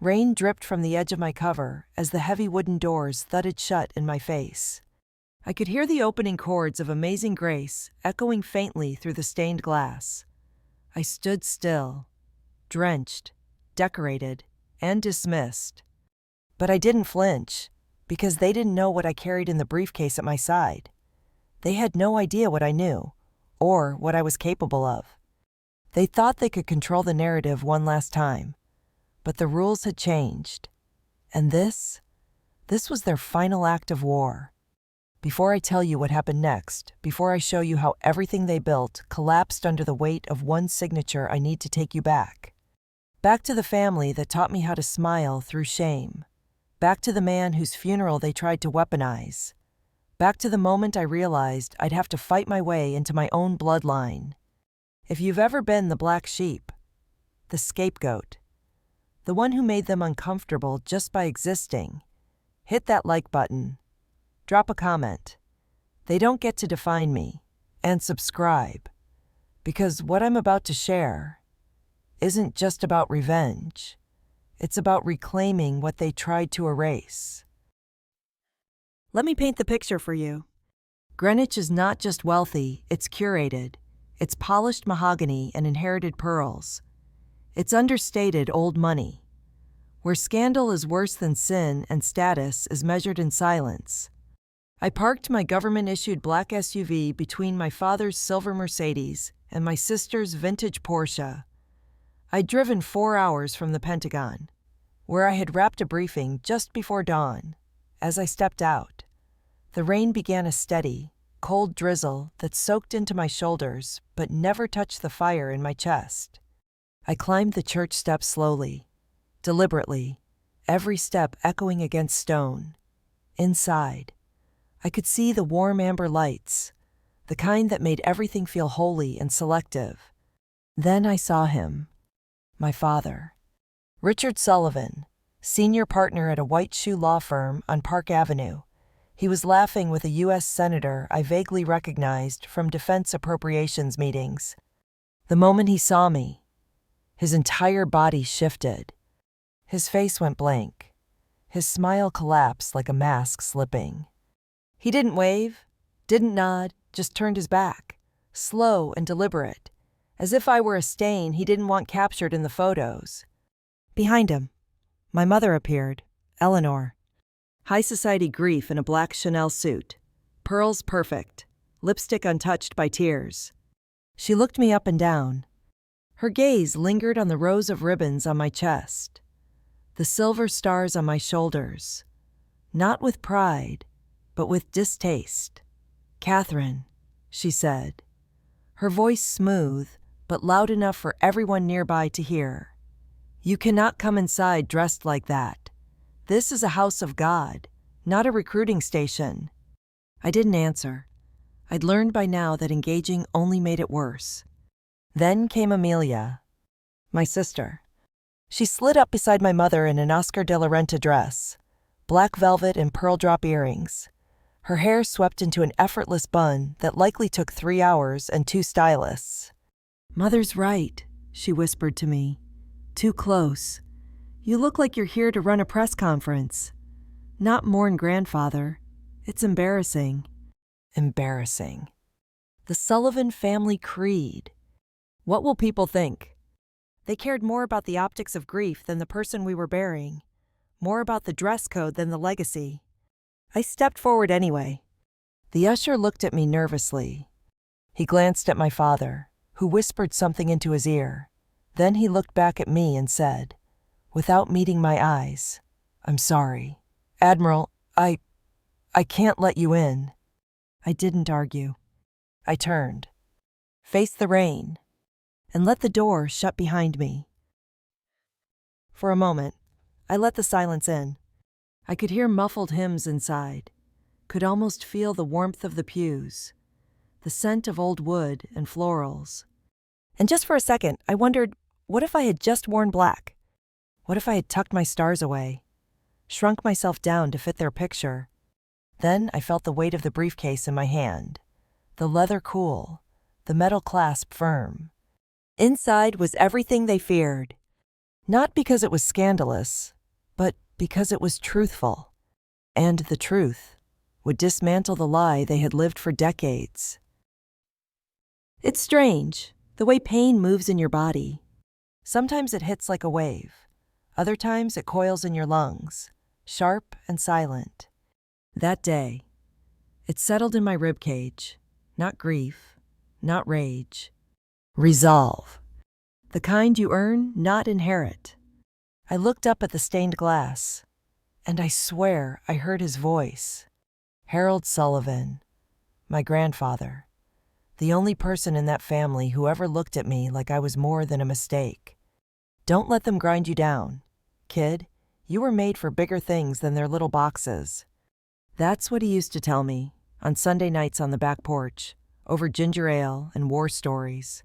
Rain dripped from the edge of my cover as the heavy wooden doors thudded shut in my face. I could hear the opening chords of Amazing Grace echoing faintly through the stained glass. I stood still, drenched, decorated, and dismissed. But I didn't flinch, because they didn't know what I carried in the briefcase at my side. They had no idea what I knew, or what I was capable of. They thought they could control the narrative one last time, but the rules had changed. And this was their final act of war. Before I tell you what happened next, before I show you how everything they built collapsed under the weight of one signature, I need to take you back. Back to the family that taught me how to smile through shame. Back to the man whose funeral they tried to weaponize. Back to the moment I realized I'd have to fight my way into my own bloodline. If you've ever been the black sheep, the scapegoat, the one who made them uncomfortable just by existing, hit that like button. Drop a comment. They don't get to define me. And subscribe. Because what I'm about to share isn't just about revenge. It's about reclaiming what they tried to erase. Let me paint the picture for you. Greenwich is not just wealthy, it's curated. It's polished mahogany and inherited pearls. It's understated old money. Where scandal is worse than sin and status is measured in silence. I parked my government-issued black SUV between my father's silver Mercedes and my sister's vintage Porsche. I'd driven 4 hours from the Pentagon, where I had wrapped a briefing just before dawn. As I stepped out, the rain began a steady, cold drizzle that soaked into my shoulders but never touched the fire in my chest. I climbed the church steps slowly, deliberately, every step echoing against stone. Inside, I could see the warm amber lights, the kind that made everything feel holy and selective. Then I saw him, my father. Richard Sullivan, senior partner at a white shoe law firm on Park Avenue. He was laughing with a U.S. senator I vaguely recognized from defense appropriations meetings. The moment he saw me, his entire body shifted. His face went blank. His smile collapsed like a mask slipping. He didn't wave, didn't nod, just turned his back, slow and deliberate, as if I were a stain he didn't want captured in the photos. Behind him, my mother appeared, Eleanor. High society grief in a black Chanel suit, pearls perfect, lipstick untouched by tears. She looked me up and down. Her gaze lingered on the rows of ribbons on my chest, the silver stars on my shoulders, not with pride, but with distaste. "Catherine," she said, her voice smooth, but loud enough for everyone nearby to hear. "You cannot come inside dressed like that. This is a house of God, not a recruiting station." I didn't answer. I'd learned by now that engaging only made it worse. Then came Amelia, my sister. She slid up beside my mother in an Oscar de la Renta dress, black velvet and pearl drop earrings. Her hair swept into an effortless bun that likely took 3 hours and 2 stylists. "Mother's right," she whispered to me. "Too close. You look like you're here to run a press conference, not mourn grandfather. It's embarrassing." Embarrassing. The Sullivan family creed. What will people think? They cared more about the optics of grief than the person we were burying, more about the dress code than the legacy. I stepped forward anyway. The usher looked at me nervously. He glanced at my father, who whispered something into his ear. Then he looked back at me and said, without meeting my eyes, "I'm sorry. Admiral, I can't let you in." I didn't argue. I turned, faced the rain, and let the door shut behind me. For a moment, I let the silence in. I could hear muffled hymns inside, could almost feel the warmth of the pews, the scent of old wood and florals. And just for a second, I wondered, what if I had just worn black? What if I had tucked my stars away, shrunk myself down to fit their picture? Then I felt the weight of the briefcase in my hand, the leather cool, the metal clasp firm. Inside was everything they feared, not because it was scandalous, but because it was truthful. And the truth would dismantle the lie they had lived for decades. It's strange, the way pain moves in your body. Sometimes it hits like a wave. Other times it coils in your lungs, sharp and silent. That day, it settled in my ribcage. Not grief, not rage. Resolve. The kind you earn, not inherit. I looked up at the stained glass, and I swear I heard his voice. Harold Sullivan, my grandfather, the only person in that family who ever looked at me like I was more than a mistake. "Don't let them grind you down. Kid, you were made for bigger things than their little boxes." That's what he used to tell me on Sunday nights on the back porch, over ginger ale and war stories.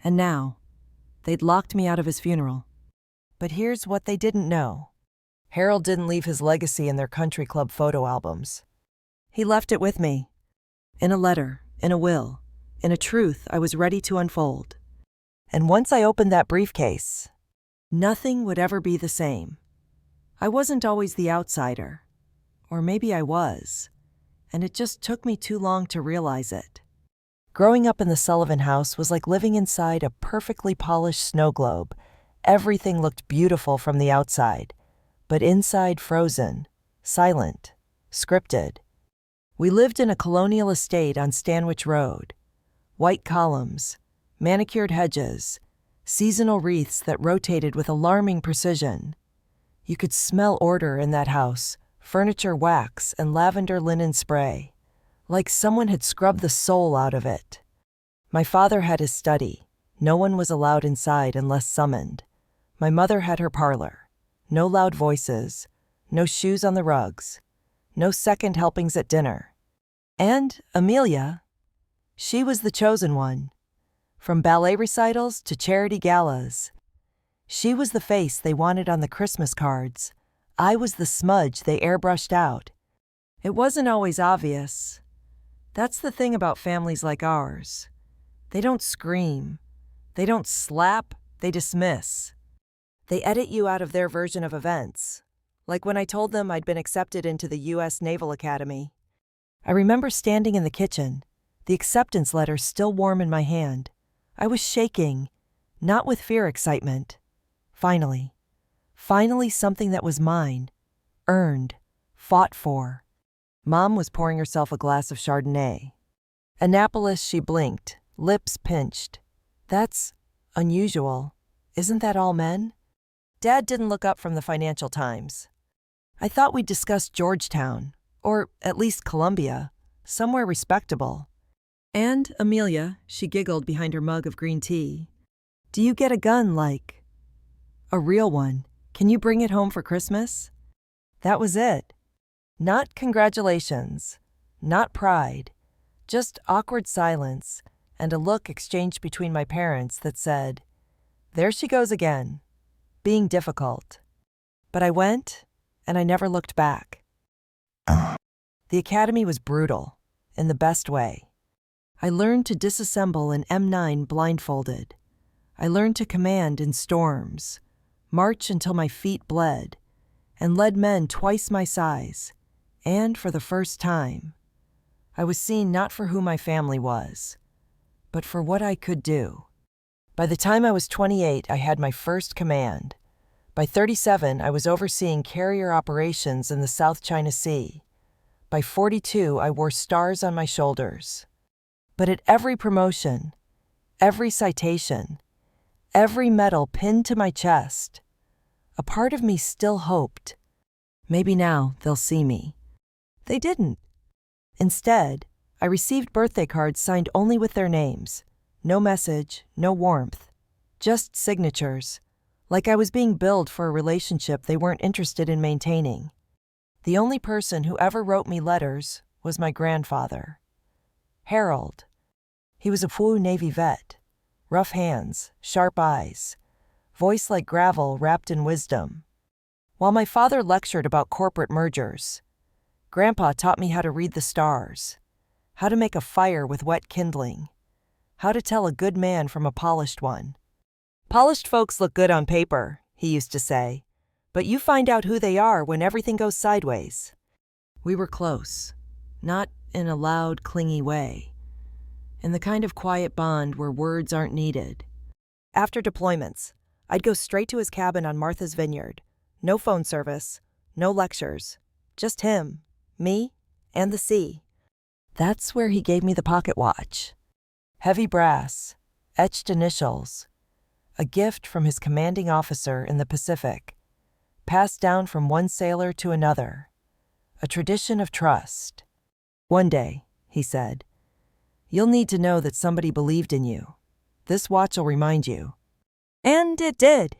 And now, they'd locked me out of his funeral. But here's what they didn't know. Harold didn't leave his legacy in their country club photo albums. He left it with me, in a letter, in a will, in a truth I was ready to unfold. And once I opened that briefcase, nothing would ever be the same. I wasn't always the outsider. Or maybe I was, and it just took me too long to realize it. Growing up in the Sullivan house was like living inside a perfectly polished snow globe. Everything looked beautiful from the outside, but inside frozen, silent, scripted. We lived in a colonial estate on Stanwich Road. White columns, manicured hedges, seasonal wreaths that rotated with alarming precision. You could smell order in that house, furniture wax and lavender linen spray, like someone had scrubbed the soul out of it. My father had his study. No one was allowed inside unless summoned. My mother had her parlor. No loud voices, no shoes on the rugs, no second helpings at dinner. And Amelia, she was the chosen one. From ballet recitals to charity galas, she was the face they wanted on the Christmas cards. I was the smudge they airbrushed out. It wasn't always obvious. That's the thing about families like ours. They don't scream. They don't slap. They dismiss. They edit you out of their version of events, like when I told them I'd been accepted into the U.S. Naval Academy. I remember standing in the kitchen, the acceptance letter still warm in my hand. I was shaking, not with fear excitement. Finally something that was mine, earned, fought for. Mom was pouring herself a glass of Chardonnay. Annapolis, she blinked, lips pinched. That's unusual. Isn't that all men? Dad didn't look up from the Financial Times. I thought we'd discuss Georgetown, or at least Columbia, somewhere respectable. And Amelia, she giggled behind her mug of green tea. Do you get a gun like a real one? Can you bring it home for Christmas? That was it. Not congratulations, not pride, just awkward silence and a look exchanged between my parents that said, there she goes again, being difficult. But I went, and I never looked back. The academy was brutal, in the best way. I learned to disassemble an M9 blindfolded. I learned to command in storms, march until my feet bled, and led men twice my size. And for the first time, I was seen not for who my family was, but for what I could do. By the time I was 28, I had my first command. By 37, I was overseeing carrier operations in the South China Sea. By 42, I wore stars on my shoulders. But at every promotion, every citation, every medal pinned to my chest, a part of me still hoped, maybe now they'll see me. They didn't. Instead, I received birthday cards signed only with their names. No message, no warmth, just signatures, like I was being billed for a relationship they weren't interested in maintaining. The only person who ever wrote me letters was my grandfather. Harold. He was a Fu Navy vet. Rough hands, sharp eyes, voice like gravel wrapped in wisdom. While my father lectured about corporate mergers, Grandpa taught me how to read the stars, how to make a fire with wet kindling, how to tell a good man from a polished one. Polished folks look good on paper, he used to say, but you find out who they are when everything goes sideways. We were close, not in a loud, clingy way, in the kind of quiet bond where words aren't needed. After deployments, I'd go straight to his cabin on Martha's Vineyard. No phone service, no lectures, just him, me, and the sea. That's where he gave me the pocket watch. Heavy brass, etched initials, a gift from his commanding officer in the Pacific, passed down from one sailor to another, a tradition of trust. One day, he said, you'll need to know that somebody believed in you. This watch will remind you. And it did.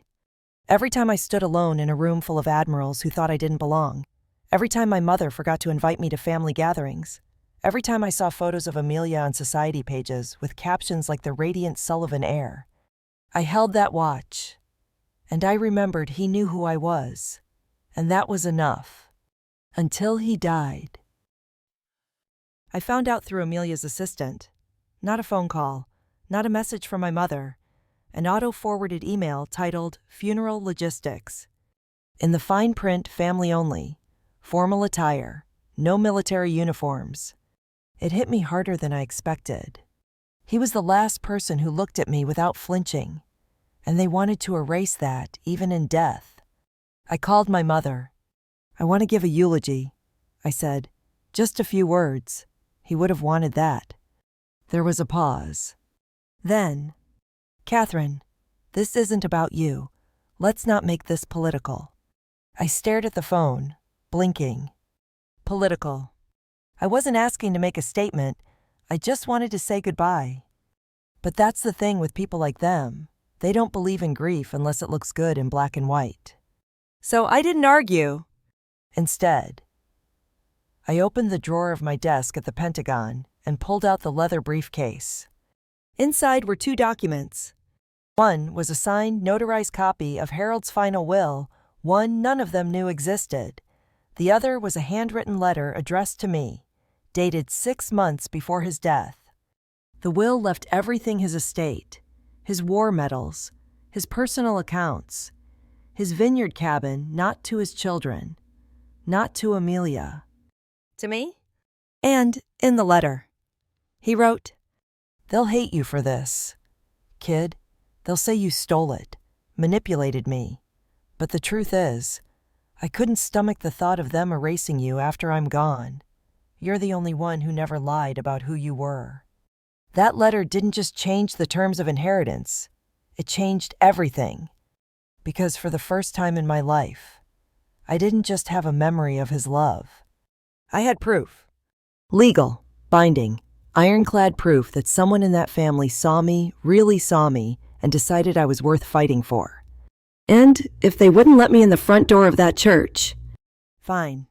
Every time I stood alone in a room full of admirals who thought I didn't belong, every time my mother forgot to invite me to family gatherings, every time I saw photos of Amelia on society pages with captions like the radiant Sullivan air, I held that watch, and I remembered he knew who I was, and that was enough. Until he died. I found out through Amelia's assistant. Not a phone call, not a message from my mother, an auto-forwarded email titled Funeral Logistics. In the fine print, family only, formal attire, no military uniforms. It hit me harder than I expected. He was the last person who looked at me without flinching, and they wanted to erase that even in death. I called my mother. I want to give a eulogy, I said. Just a few words. He would have wanted that. There was a pause. Then, Catherine, this isn't about you. Let's not make this political. I stared at the phone, blinking. Political. I wasn't asking to make a statement. I just wanted to say goodbye. But that's the thing with people like them. They don't believe in grief unless it looks good in black and white. So I didn't argue. Instead, I opened the drawer of my desk at the Pentagon and pulled out the leather briefcase. Inside were two documents. One was a signed, notarized copy of Harold's final will, one none of them knew existed. The other was a handwritten letter addressed to me, dated 6 months before his death. The will left everything his estate, his war medals, his personal accounts, his vineyard cabin not to his children, not to Amelia. To me? And in the letter, he wrote, "They'll hate you for this. Kid, they'll say you stole it, manipulated me. But the truth is, I couldn't stomach the thought of them erasing you after I'm gone. You're the only one who never lied about who you were." That letter didn't just change the terms of inheritance, it changed everything. Because for the first time in my life, I didn't just have a memory of his love. I had proof. Legal, binding, ironclad proof that someone in that family saw me, really saw me, and decided I was worth fighting for. And if they wouldn't let me in the front door of that church, fine.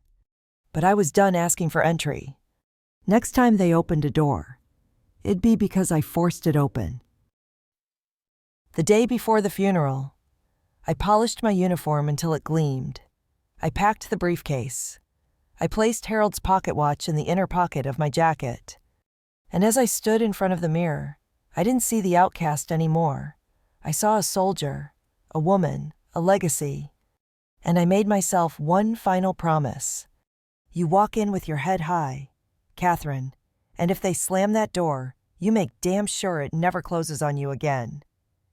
But I was done asking for entry. Next time they opened a door, it'd be because I forced it open. The day before the funeral, I polished my uniform until it gleamed. I packed the briefcase. I placed Harold's pocket watch in the inner pocket of my jacket. And as I stood in front of the mirror, I didn't see the outcast anymore. I saw a soldier, a woman, a legacy. And I made myself one final promise. You walk in with your head high, Catherine, and if they slam that door, you make damn sure it never closes on you again.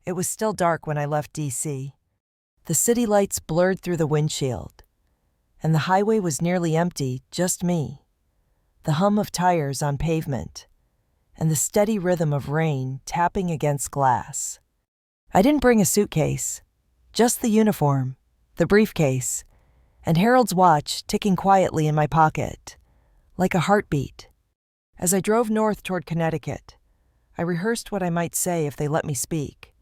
It was still dark when I left D.C. The city lights blurred through the windshield, and the highway was nearly empty, just me. The hum of tires on pavement, and the steady rhythm of rain tapping against glass. I didn't bring a suitcase, just the uniform, the briefcase, and Harold's watch ticking quietly in my pocket, like a heartbeat. As I drove north toward Connecticut, I rehearsed what I might say if they let me speak.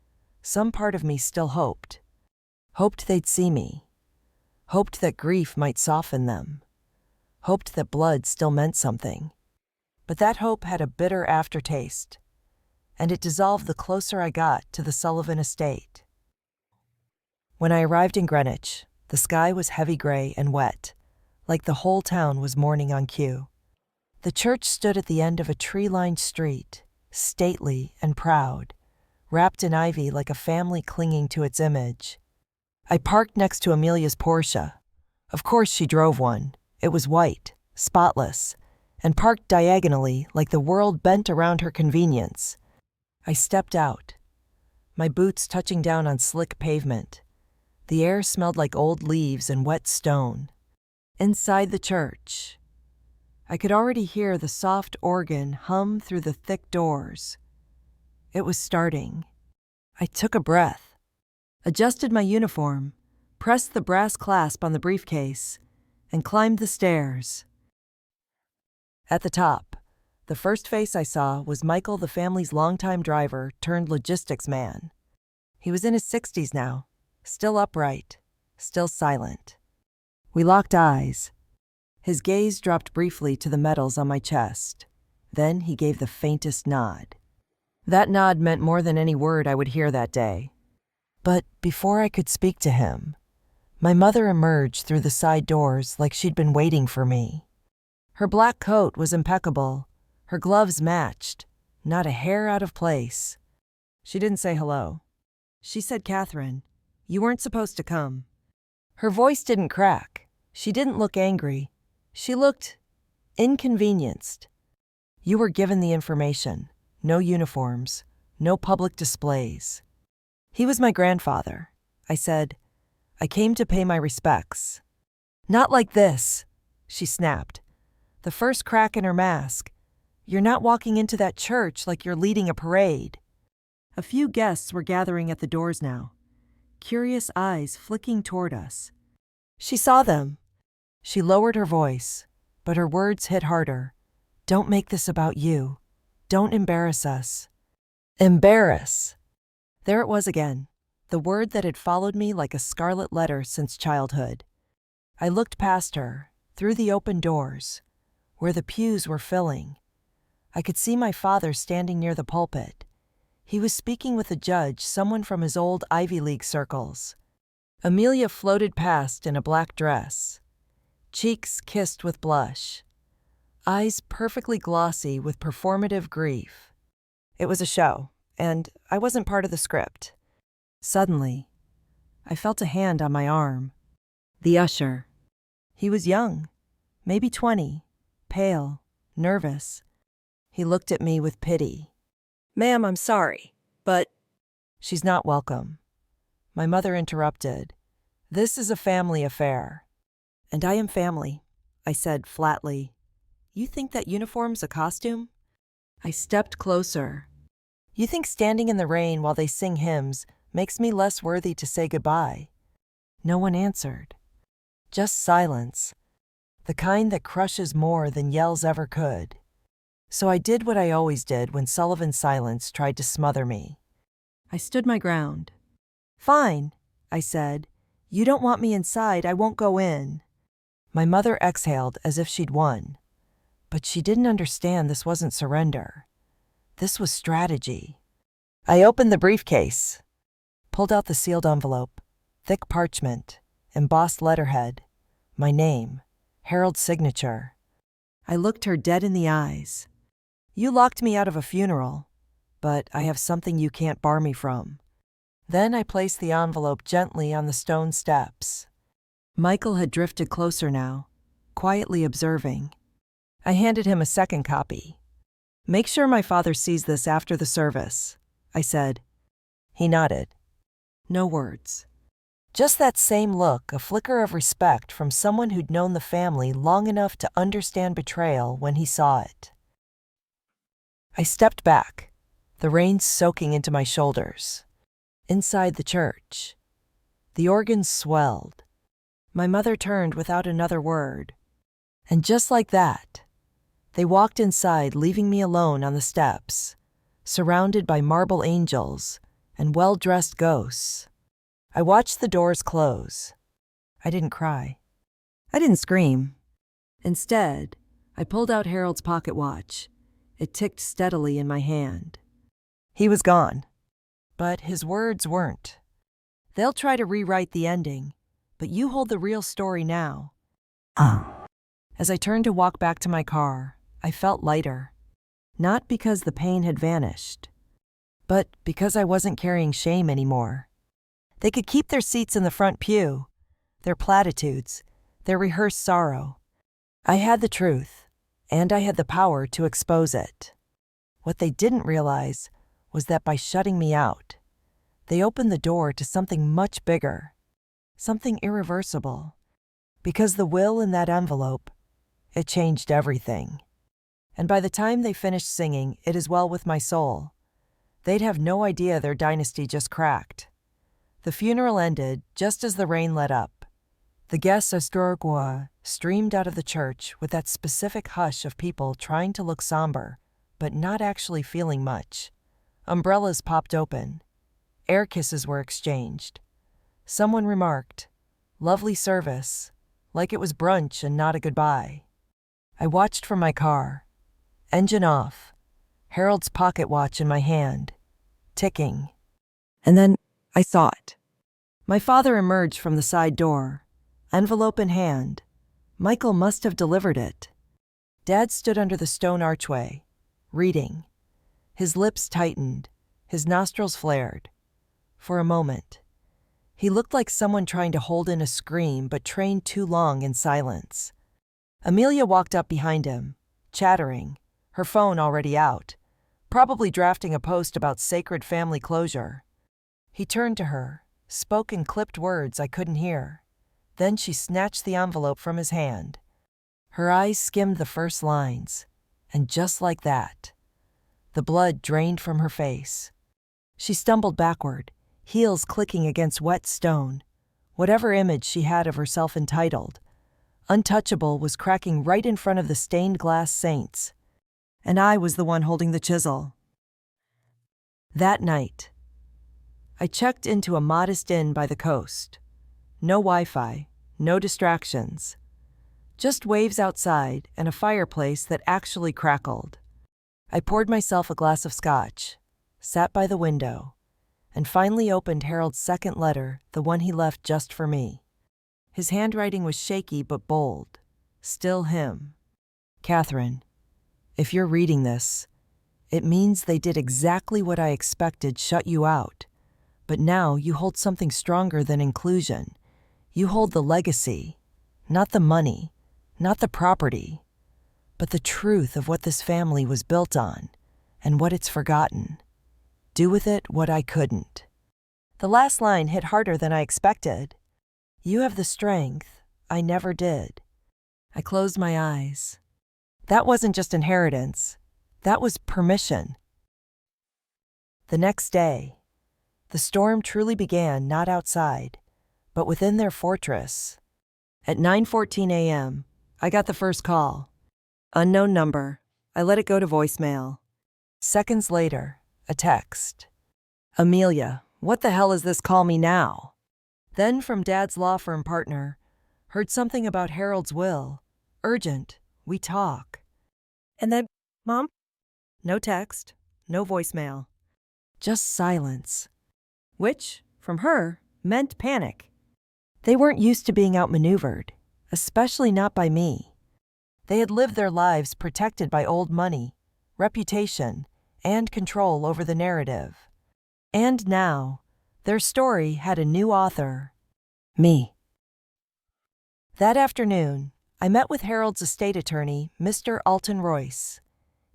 Some part of me still hoped. Hoped they'd see me. Hoped that grief might soften them. Hoped that blood still meant something. But that hope had a bitter aftertaste, and it dissolved the closer I got to the Sullivan estate. When I arrived in Greenwich, the sky was heavy gray and wet, like the whole town was mourning on cue. The church stood at the end of a tree-lined street, stately and proud, wrapped in ivy like a family clinging to its image. I parked next to Amelia's Porsche. Of course she drove one. It was white, spotless, and parked diagonally like the world bent around her convenience. I stepped out, my boots touching down on slick pavement. The air smelled like old leaves and wet stone. Inside the church, I could already hear the soft organ hum through the thick doors. It was starting. I took a breath, adjusted my uniform, pressed the brass clasp on the briefcase, and climbed the stairs. At the top, the first face I saw was Michael, the family's longtime driver turned logistics man. He was in his 60s now, still upright, still silent. We locked eyes. His gaze dropped briefly to the medals on my chest. Then he gave the faintest nod. That nod meant more than any word I would hear that day. But before I could speak to him, my mother emerged through the side doors like she'd been waiting for me. Her black coat was impeccable. Her gloves matched, not a hair out of place. She didn't say hello. She said, "Catherine, you weren't supposed to come." Her voice didn't crack. She didn't look angry. She looked inconvenienced. You were given the information. No uniforms. No public displays. He was my grandfather. I said, "I came to pay my respects." "Not like this," she snapped. The first crack in her mask. "You're not walking into that church like you're leading a parade." A few guests were gathering at the doors now, curious eyes flicking toward us. She saw them. She lowered her voice, but her words hit harder. "Don't make this about you. Don't embarrass us." Embarrass. There it was again, the word that had followed me like a scarlet letter since childhood. I looked past her, through the open doors, where the pews were filling. I could see my father standing near the pulpit. He was speaking with a judge, someone from his old Ivy League circles. Amelia floated past in a black dress, cheeks kissed with blush, eyes perfectly glossy with performative grief. It was a show, and I wasn't part of the script. Suddenly, I felt a hand on my arm. The usher. He was young, maybe 20, pale, nervous. He looked at me with pity. "Ma'am, I'm sorry, but—" "She's not welcome." My mother interrupted. "This is a family affair." "And I am family," I said flatly. "You think that uniform's a costume?" I stepped closer. You think standing in the rain while they sing hymns makes me less worthy to say goodbye? No one answered. Just silence, the kind that crushes more than yells ever could. So I did what I always did when Sullivan's silence tried to smother me. I stood my ground. Fine, I said. You don't want me inside, I won't go in. My mother exhaled as if she'd won. But she didn't understand this wasn't surrender. This was strategy. I opened the briefcase, pulled out the sealed envelope, thick parchment, embossed letterhead, my name, Harold's signature. I looked her dead in the eyes. You locked me out of a funeral, but I have something you can't bar me from. Then I placed the envelope gently on the stone steps. Michael had drifted closer now, quietly observing. I handed him a second copy. Make sure my father sees this after the service, I said. He nodded. No words. Just that same look, a flicker of respect from someone who'd known the family long enough to understand betrayal when he saw it. I stepped back, the rain soaking into my shoulders. Inside the church, the organ swelled. My mother turned without another word. And just like that, they walked inside, leaving me alone on the steps, surrounded by marble angels and well-dressed ghosts. I watched the doors close. I didn't cry. I didn't scream. Instead, I pulled out Harold's pocket watch. It ticked steadily in my hand. He was gone. But his words weren't. They'll try to rewrite the ending, but you hold the real story now. As I turned to walk back to my car, I felt lighter. Not because the pain had vanished, but because I wasn't carrying shame anymore. They could keep their seats in the front pew, their platitudes, their rehearsed sorrow. I had the truth, and I had the power to expose it. What they didn't realize was that by shutting me out, they opened the door to something much bigger, something irreversible. Because the will in that envelope, it changed everything. And by the time they finished singing It Is Well With My Soul, they'd have no idea their dynasty just cracked. The funeral ended just as the rain let up. The guests historiques streamed out of the church with that specific hush of people trying to look somber, but not actually feeling much. Umbrellas popped open. Air kisses were exchanged. Someone remarked, "Lovely service," like it was brunch and not a goodbye. I watched from my car. Engine off. Harold's pocket watch in my hand. Ticking. And then I saw it. My father emerged from the side door, envelope in hand. Michael must have delivered it. Dad stood under the stone archway, reading. His lips tightened, his nostrils flared. For a moment, he looked like someone trying to hold in a scream but trained too long in silence. Amelia walked up behind him, chattering, her phone already out, probably drafting a post about sacred family closure. He turned to her, spoke in clipped words I couldn't hear. Then she snatched the envelope from his hand. Her eyes skimmed the first lines, and just like that, the blood drained from her face. She stumbled backward, heels clicking against wet stone. Whatever image she had of herself entitled, untouchable, was cracking right in front of the stained glass saints. And I was the one holding the chisel. That night, I checked into a modest inn by the coast. No Wi-Fi, no distractions. Just waves outside and a fireplace that actually crackled. I poured myself a glass of scotch, sat by the window, and finally opened Harold's second letter, the one he left just for me. His handwriting was shaky but bold. Still him. Catherine, if you're reading this, it means they did exactly what I expected, shut you out. But now you hold something stronger than inclusion. You hold the legacy, not the money, not the property, but the truth of what this family was built on and what it's forgotten. Do with it what I couldn't. The last line hit harder than I expected. You have the strength I never did. I closed my eyes. That wasn't just inheritance. That was permission. The next day, the storm truly began not outside, but within their fortress. At 9:14 a.m., I got the first call. Unknown number. I let it go to voicemail. Seconds later, a text. Amelia, what the hell is this call me now? Then from Dad's law firm partner, heard something about Harold's will. Urgent, we talk. And then, Mom? No text, no voicemail. Just silence. Which, from her, meant panic. They weren't used to being outmaneuvered, especially not by me. They had lived their lives protected by old money, reputation, and control over the narrative. And now, their story had a new author. Me. That afternoon, I met with Harold's estate attorney, Mr. Alton Royce.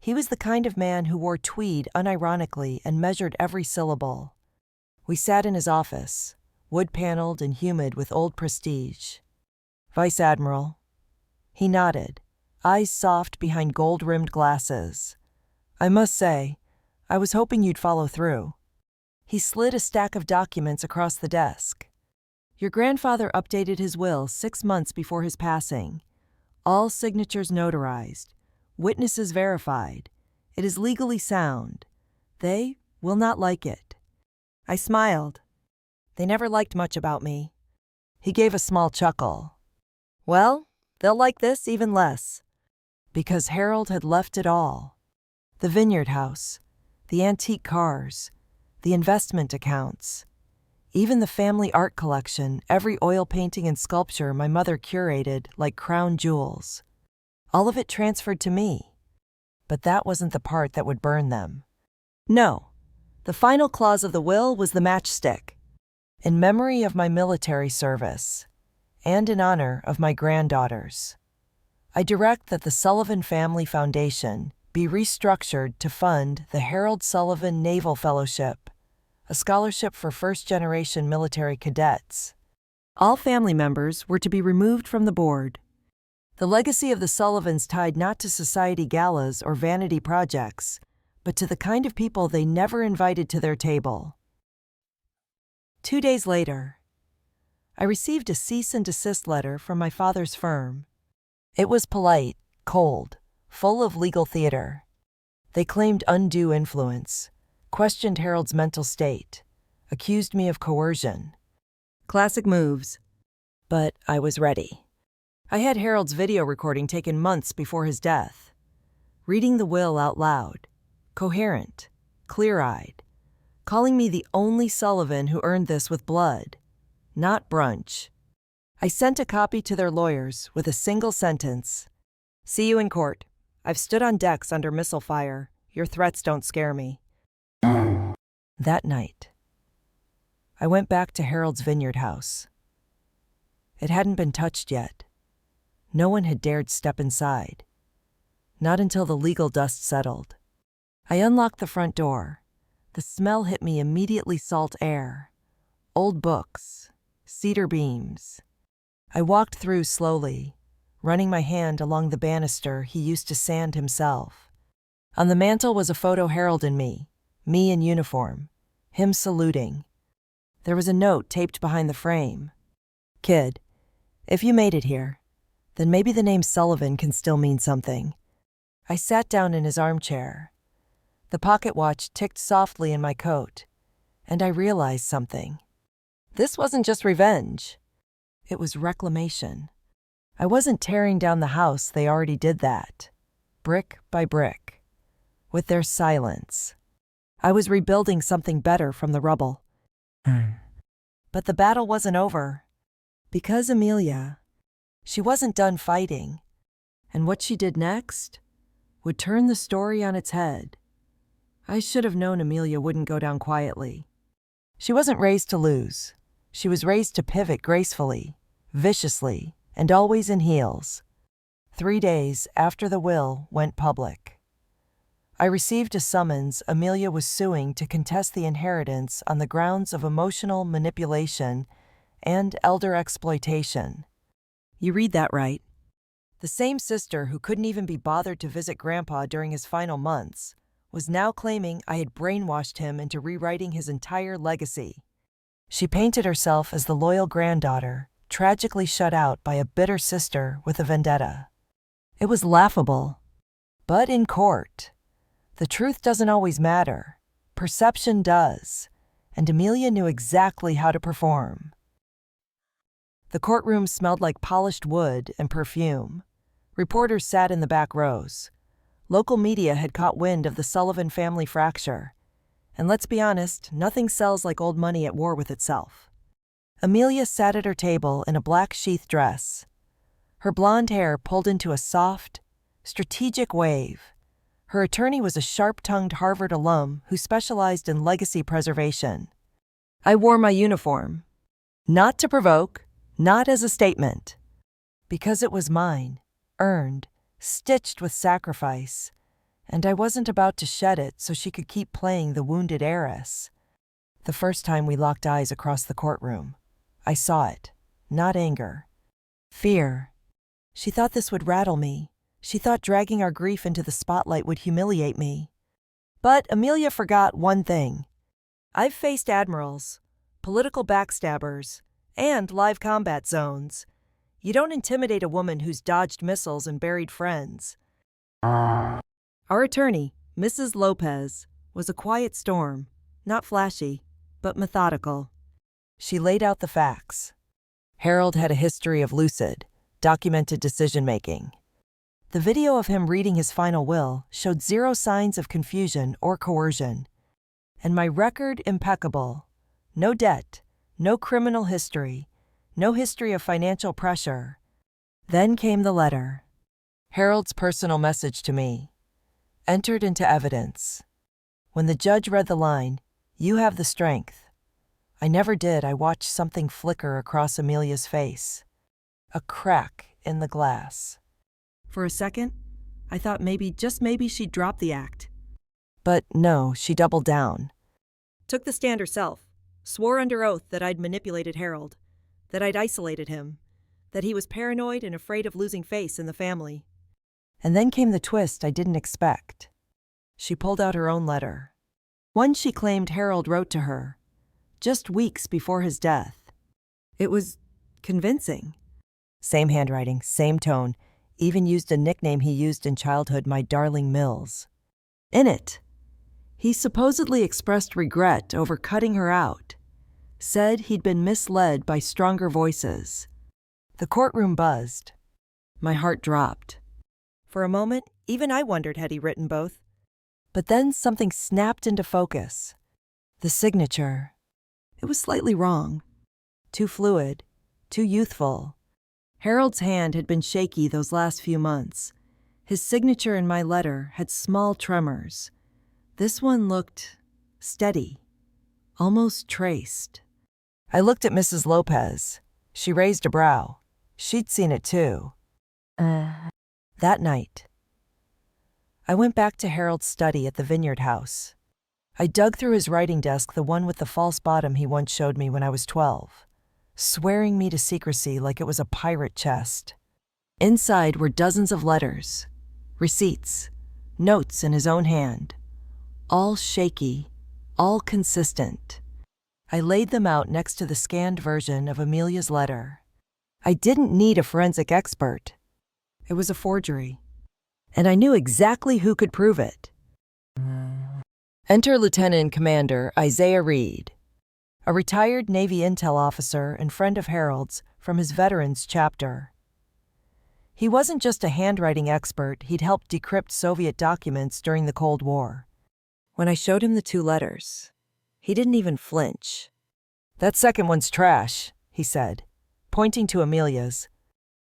He was the kind of man who wore tweed unironically and measured every syllable. We sat in his office, wood-paneled and humid with old prestige. Vice Admiral. He nodded, eyes soft behind gold-rimmed glasses. I must say, I was hoping you'd follow through. He slid a stack of documents across the desk. Your grandfather updated his will 6 months before his passing. All signatures notarized, witnesses verified. It is legally sound. They will not like it. I smiled. They never liked much about me. He gave a small chuckle. Well, they'll like this even less. Because Harold had left it all. The vineyard house, the antique cars, the investment accounts, even the family art collection, every oil painting and sculpture my mother curated like crown jewels. All of it transferred to me. But that wasn't the part that would burn them. No, the final clause of the will was the matchstick. In memory of my military service, and in honor of my granddaughters, I direct that the Sullivan Family Foundation be restructured to fund the Harold Sullivan Naval Fellowship, a scholarship for first-generation military cadets. All family members were to be removed from the board. The legacy of the Sullivans tied not to society galas or vanity projects, but to the kind of people they never invited to their table. 2 days later, I received a cease and desist letter from my father's firm. It was polite, cold, full of legal theater. They claimed undue influence, questioned Harold's mental state, accused me of coercion. Classic moves. But I was ready. I had Harold's video recording taken months before his death. Reading the will out loud, coherent, clear-eyed, calling me the only Sullivan who earned this with blood, not brunch. I sent a copy to their lawyers with a single sentence. See you in court. I've stood on decks under missile fire. Your threats don't scare me. That night, I went back to Harold's vineyard house. It hadn't been touched yet. No one had dared step inside. Not until the legal dust settled. I unlocked the front door. The smell hit me immediately, salt air. Old books, cedar beams. I walked through slowly, running my hand along the banister he used to sand himself. On the mantel was a photo Harold and me in uniform, him saluting. There was a note taped behind the frame. Kid, if you made it here, then maybe the name Sullivan can still mean something. I sat down in his armchair. The pocket watch ticked softly in my coat, and I realized something. This wasn't just revenge. It was reclamation. I wasn't tearing down the house, they already did that. Brick by brick. With their silence. I was rebuilding something better from the rubble. But the battle wasn't over. Because Amelia, she wasn't done fighting. And what she did next would turn the story on its head. I should have known Amelia wouldn't go down quietly. She wasn't raised to lose. She was raised to pivot gracefully, viciously, and always in heels. 3 days after the will went public, I received a summons Amelia was suing to contest the inheritance on the grounds of emotional manipulation and elder exploitation. You read that right. The same sister who couldn't even be bothered to visit Grandpa during his final months was now claiming I had brainwashed him into rewriting his entire legacy. She painted herself as the loyal granddaughter, tragically shut out by a bitter sister with a vendetta. It was laughable. But in court, the truth doesn't always matter. Perception does, and Amelia knew exactly how to perform. The courtroom smelled like polished wood and perfume. Reporters sat in the back rows. Local media had caught wind of the Sullivan family fracture. And let's be honest, nothing sells like old money at war with itself. Amelia sat at her table in a black sheath dress. Her blonde hair pulled into a soft, strategic wave. Her attorney was a sharp-tongued Harvard alum who specialized in legacy preservation. I wore my uniform. Not to provoke, not as a statement. Because it was mine, earned, stitched with sacrifice, and I wasn't about to shed it so she could keep playing the wounded heiress. The first time we locked eyes across the courtroom, I saw it, not anger. Fear. She thought this would rattle me. She thought dragging our grief into the spotlight would humiliate me. But Amelia forgot one thing. I've faced admirals, political backstabbers, and live combat zones. You don't intimidate a woman who's dodged missiles and buried friends. Our attorney, Mrs. Lopez, was a quiet storm, not flashy, but methodical. She laid out the facts. Harold had a history of lucid, documented decision-making. The video of him reading his final will showed zero signs of confusion or coercion. And my record impeccable. No debt, no criminal history, no history of financial pressure. Then came the letter. Harold's personal message to me. Entered into evidence. When the judge read the line, "You have the strength," I never did. I watched something flicker across Amelia's face. A crack in the glass. For a second, I thought maybe, just maybe, she'd drop the act. But no, she doubled down. Took the stand herself, swore under oath that I'd manipulated Harold, that I'd isolated him, that he was paranoid and afraid of losing face in the family. And then came the twist I didn't expect. She pulled out her own letter. One she claimed Harold wrote to her, just weeks before his death. It was convincing. Same handwriting, same tone, even used a nickname he used in childhood, my darling Mills. In it, he supposedly expressed regret over cutting her out, said he'd been misled by stronger voices. The courtroom buzzed. My heart dropped. For a moment, even I wondered had he written both. But then something snapped into focus. The signature. It was slightly wrong. Too fluid, too youthful. Harold's hand had been shaky those last few months. His signature in my letter had small tremors. This one looked steady, almost traced. I looked at Mrs. Lopez. She raised a brow. She'd seen it too. That night, I went back to Harold's study at the Vineyard House. I dug through his writing desk, the one with the false bottom he once showed me when I was 12, swearing me to secrecy like it was a pirate chest. Inside were dozens of letters, receipts, notes in his own hand, all shaky, all consistent. I laid them out next to the scanned version of Amelia's letter. I didn't need a forensic expert. It was a forgery. And I knew exactly who could prove it. Enter Lieutenant Commander Isaiah Reed, a retired Navy intel officer and friend of Harold's from his veterans chapter. He wasn't just a handwriting expert, he'd helped decrypt Soviet documents during the Cold War. When I showed him the two letters, he didn't even flinch. "That second one's trash," he said, pointing to Amelia's.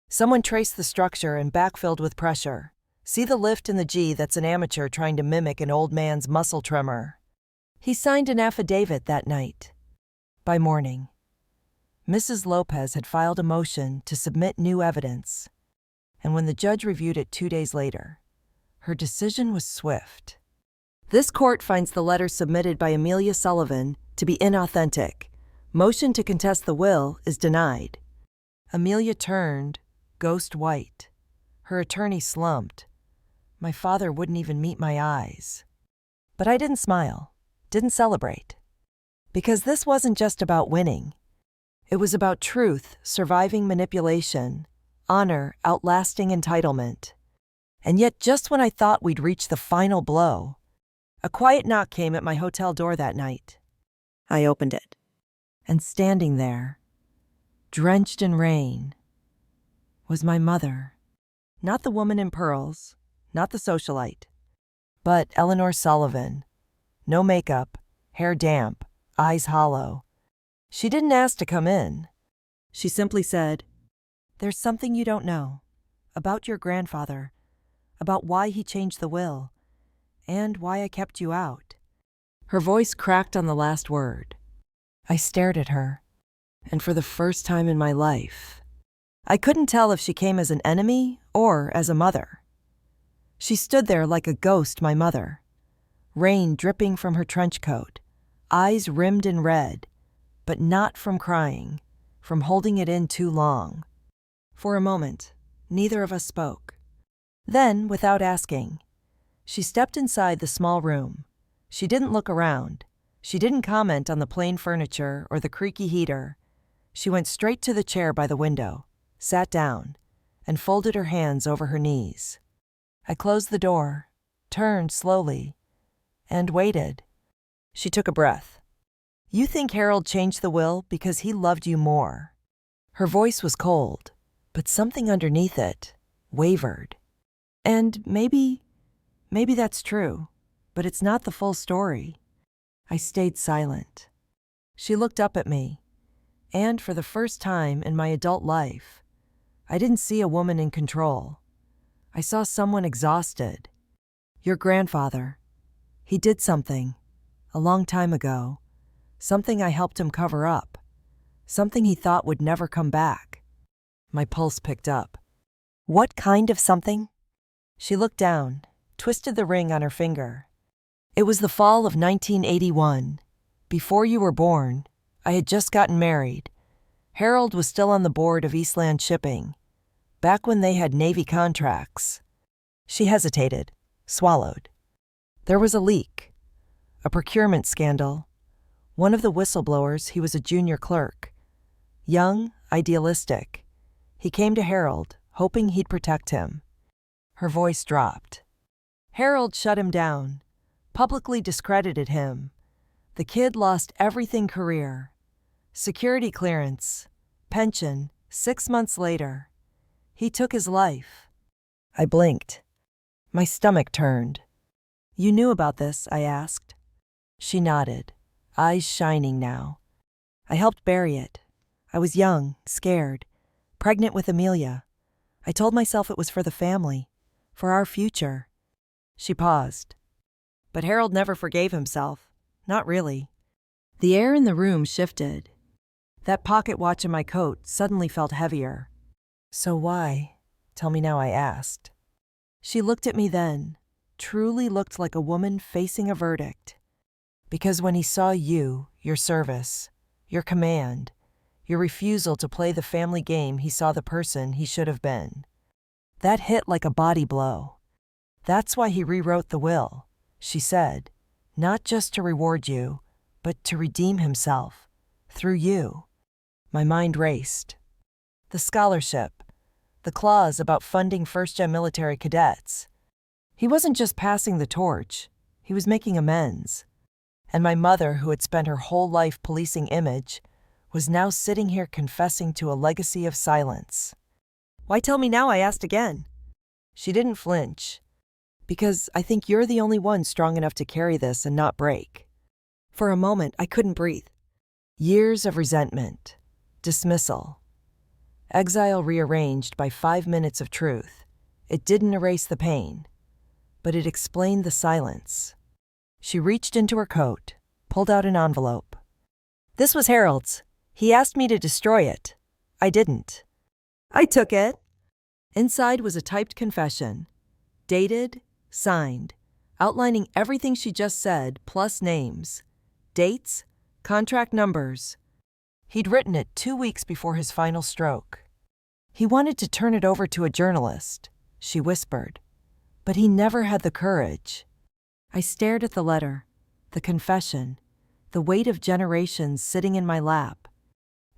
"Someone traced the structure and backfilled with pressure. See the lift in the G? That's an amateur trying to mimic an old man's muscle tremor." He signed an affidavit that night. By morning, Mrs. Lopez had filed a motion to submit new evidence, and when the judge reviewed it 2 days later, her decision was swift. This court finds the letter submitted by Amelia Sullivan to be inauthentic. Motion to contest the will is denied. Amelia turned ghost white. Her attorney slumped. My father wouldn't even meet my eyes. But I didn't smile, didn't celebrate. Because this wasn't just about winning. It was about truth, surviving manipulation, honor outlasting entitlement. And yet, just when I thought we'd reach the final blow, a quiet knock came at my hotel door that night. I opened it. And standing there, drenched in rain, was my mother. Not the woman in pearls, not the socialite, but Eleanor Sullivan. No makeup, hair damp, eyes hollow. She didn't ask to come in. She simply said, "There's something you don't know about your grandfather, about why he changed the will, and why I kept you out." Her voice cracked on the last word. I stared at her, and for the first time in my life, I couldn't tell if she came as an enemy or as a mother. She stood there like a ghost, my mother, rain dripping from her trench coat, eyes rimmed in red, but not from crying, from holding it in too long. For a moment, neither of us spoke. Then, without asking, she stepped inside the small room. She didn't look around. She didn't comment on the plain furniture or the creaky heater. She went straight to the chair by the window, sat down, and folded her hands over her knees. I closed the door, turned slowly, and waited. She took a breath. "You think Harold changed the will because he loved you more." Her voice was cold, but something underneath it wavered. And maybe that's true, but it's not the full story. I stayed silent. She looked up at me, and for the first time in my adult life, I didn't see a woman in control. I saw someone exhausted. "Your grandfather. He did something, a long time ago. Something I helped him cover up. Something he thought would never come back." My pulse picked up. "What kind of something?" She looked down, twisted the ring on her finger. "It was the fall of 1981. Before you were born, I had just gotten married. Harold was still on the board of Eastland Shipping, back when they had Navy contracts." She hesitated, swallowed. "There was a leak, a procurement scandal. One of the whistleblowers, he was a junior clerk. Young, idealistic. He came to Harold, hoping he'd protect him." Her voice dropped. "Harold shut him down, publicly discredited him. The kid lost everything: career, security clearance, pension. 6 months later, he took his life." I blinked. My stomach turned. "You knew about this?" I asked. She nodded, eyes shining now. "I helped bury it. I was young, scared, pregnant with Amelia. I told myself it was for the family, for our future." She paused. "But Harold never forgave himself. Not really." The air in the room shifted. That pocket watch in my coat suddenly felt heavier. "So why? Tell me now," I asked. She looked at me then, truly looked like a woman facing a verdict. "Because when he saw you, your service, your command, your refusal to play the family game, he saw the person he should have been. That hit like a body blow. That's why he rewrote the will," she said, "not just to reward you, but to redeem himself, through you." My mind raced. The scholarship, the clause about funding first-gen military cadets. He wasn't just passing the torch, he was making amends. And my mother, who had spent her whole life policing image, was now sitting here confessing to a legacy of silence. "Why tell me now?" I asked again. She didn't flinch. "Because I think you're the only one strong enough to carry this and not break." For a moment, I couldn't breathe. Years of resentment, dismissal, exile rearranged by 5 minutes of truth. It didn't erase the pain, but it explained the silence. She reached into her coat, pulled out an envelope. "This was Harold's. He asked me to destroy it. I didn't." I took it. Inside was a typed confession, dated, signed, outlining everything she just said, plus names, dates, contract numbers. He'd written it 2 weeks before his final stroke. He wanted to turn it over to a journalist, she whispered. But he never had the courage. I stared at the letter, the confession, the weight of generations sitting in my lap.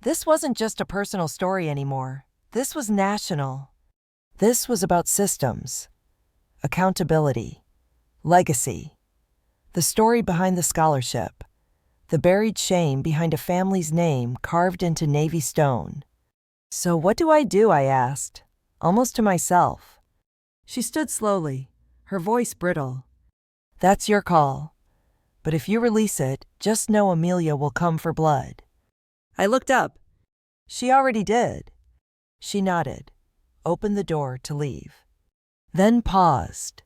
This wasn't just a personal story anymore. This was national. This was about systems, accountability, legacy, the story behind the scholarship, the buried shame behind a family's name carved into Navy stone. So what do? I asked, almost to myself. She stood slowly, her voice brittle. That's your call. But if you release it, just know Amelia will come for blood. I looked up. She already did. She nodded, opened the door to leave. Then paused.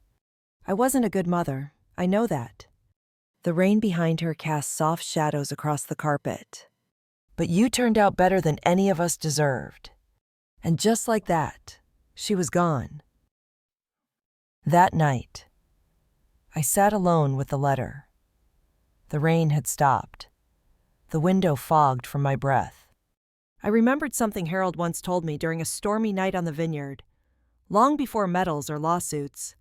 I wasn't a good mother, I know that. The rain behind her cast soft shadows across the carpet. But you turned out better than any of us deserved. And just like that, she was gone. That night, I sat alone with the letter. The rain had stopped. The window fogged from my breath. I remembered something Harold once told me during a stormy night on the vineyard, long before medals or lawsuits.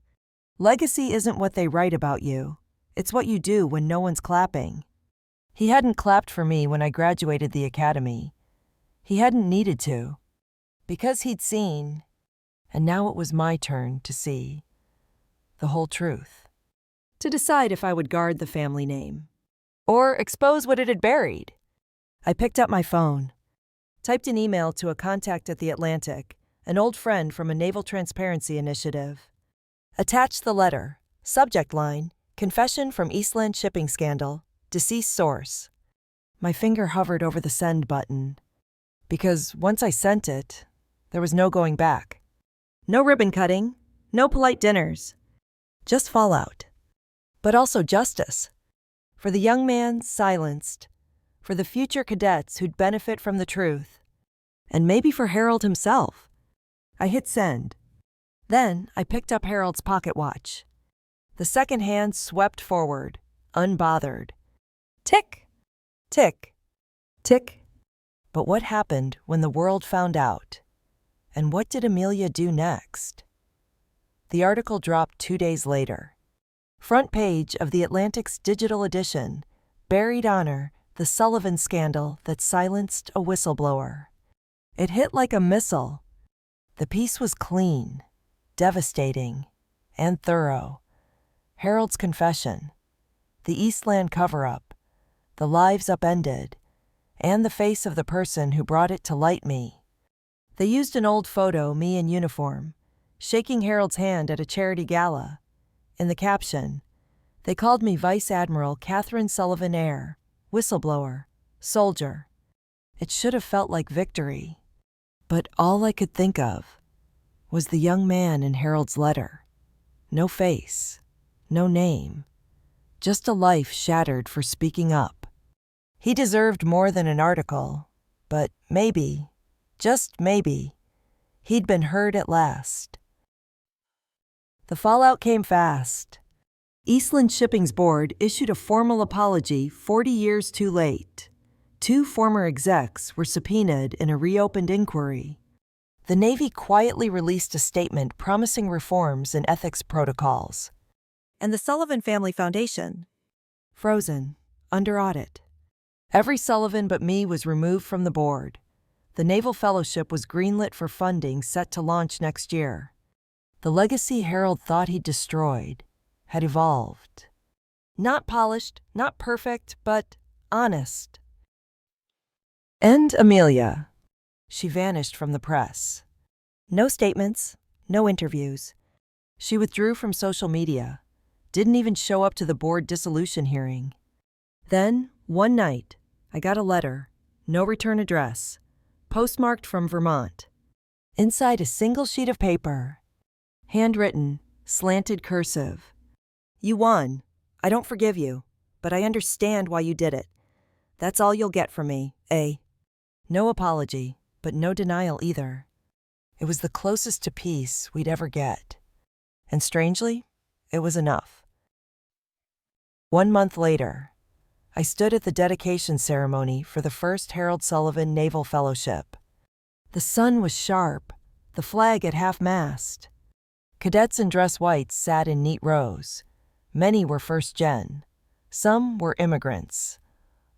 Legacy isn't what they write about you. It's what you do when no one's clapping. He hadn't clapped for me when I graduated the academy. He hadn't needed to. Because he'd seen, and now it was my turn to see, the whole truth. To decide if I would guard the family name, or expose what it had buried. I picked up my phone, typed an email to a contact at the Atlantic, an old friend from a naval transparency initiative. Attached the letter, subject line, confession from Eastland shipping scandal, deceased source. My finger hovered over the send button, because once I sent it, there was no going back. No ribbon cutting, no polite dinners, just fallout. But also justice. For the young man silenced, for the future cadets who'd benefit from the truth, and maybe for Harold himself. I hit send. Then I picked up Harold's pocket watch. The second hand swept forward, unbothered. Tick, tick, tick. But what happened when the world found out? And what did Amelia do next? The article dropped 2 days later. Front page of the Atlantic's digital edition, Buried Honor, the Sullivan scandal that silenced a whistleblower. It hit like a missile. The piece was clean, devastating, and thorough. Harold's confession, the Eastland cover-up, the lives upended, and the face of the person who brought it to light me. They used an old photo, me in uniform, shaking Harold's hand at a charity gala. In the caption, they called me Vice Admiral Catherine Sullivan Eyre, whistleblower, soldier. It should have felt like victory. But all I could think of was the young man in Harold's letter. No face, no name, just a life shattered for speaking up. He deserved more than an article, but maybe, just maybe, he'd been heard at last. The fallout came fast. Eastland Shipping's board issued a formal apology 40 years too late. 2 former execs were subpoenaed in a reopened inquiry. The Navy quietly released a statement promising reforms in ethics protocols. And the Sullivan Family Foundation? Frozen, under audit. Every Sullivan but me was removed from the board. The Naval Fellowship was greenlit for funding set to launch next year. The legacy Harold thought he'd destroyed had evolved. Not polished, not perfect, but honest. And Amelia. She vanished from the press. No statements, no interviews. She withdrew from social media, didn't even show up to the board dissolution hearing. Then, one night, I got a letter, no return address, postmarked from Vermont. Inside a single sheet of paper, handwritten, slanted cursive. You won. I don't forgive you, but I understand why you did it. That's all you'll get from me, eh? No apology, but no denial either. It was the closest to peace we'd ever get. And strangely, it was enough. 1 month later, I stood at the dedication ceremony for the first Harold Sullivan Naval Fellowship. The sun was sharp, the flag at half-mast. Cadets in dress whites sat in neat rows. Many were first gen. Some were immigrants.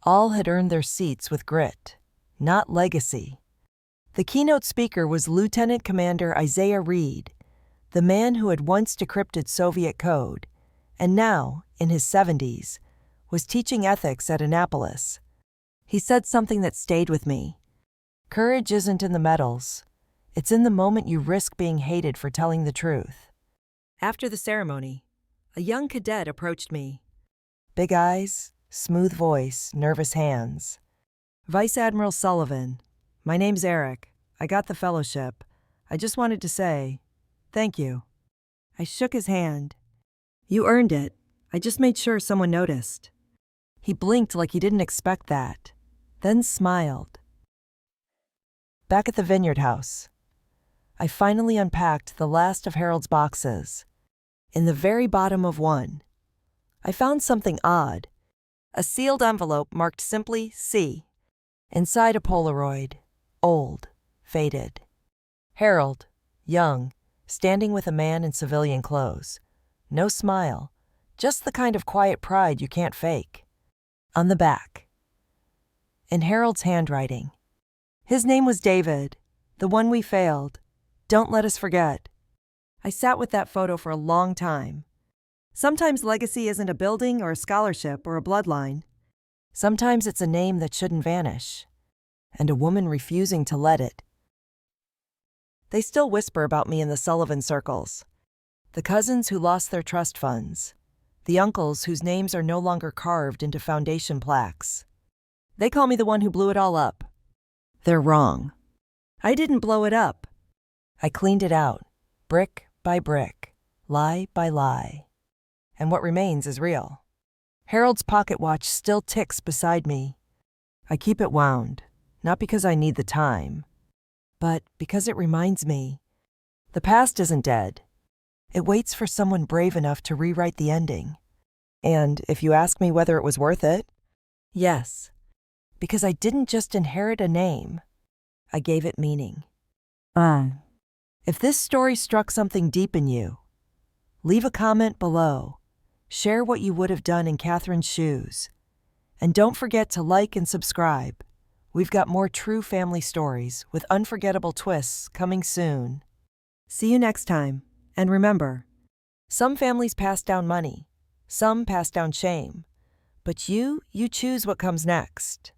All had earned their seats with grit, not legacy. The keynote speaker was Lieutenant Commander Isaiah Reed, the man who had once decrypted Soviet code, and now, in his 70s, was teaching ethics at Annapolis. He said something that stayed with me. Courage isn't in the medals. It's in the moment you risk being hated for telling the truth. After the ceremony, a young cadet approached me. Big eyes, smooth voice, nervous hands. Vice Admiral Sullivan, my name's Eric. I got the fellowship. I just wanted to say, thank you. I shook his hand. You earned it. I just made sure someone noticed. He blinked like he didn't expect that, then smiled. Back at the Vineyard House, I finally unpacked the last of Harold's boxes. In the very bottom of one, I found something odd. A sealed envelope marked simply C. Inside a Polaroid, old, faded. Harold, young, standing with a man in civilian clothes. No smile, just the kind of quiet pride you can't fake. On the back, in Harold's handwriting, his name was David, the one we failed. Don't let us forget. I sat with that photo for a long time. Sometimes legacy isn't a building or a scholarship or a bloodline. Sometimes it's a name that shouldn't vanish, and a woman refusing to let it. They still whisper about me in the Sullivan circles. The cousins who lost their trust funds. The uncles whose names are no longer carved into foundation plaques. They call me the one who blew it all up. They're wrong. I didn't blow it up. I cleaned it out, brick by brick, lie by lie. And what remains is real. Harold's pocket watch still ticks beside me. I keep it wound, not because I need the time, but because it reminds me, the past isn't dead. It waits for someone brave enough to rewrite the ending. And if you ask me whether it was worth it, yes, because I didn't just inherit a name, I gave it meaning. If this story struck something deep in you, leave a comment below. Share what you would have done in Catherine's shoes. And don't forget to like and subscribe. We've got more true family stories with unforgettable twists coming soon. See you next time. And remember, some families pass down money, some pass down shame. But you choose what comes next.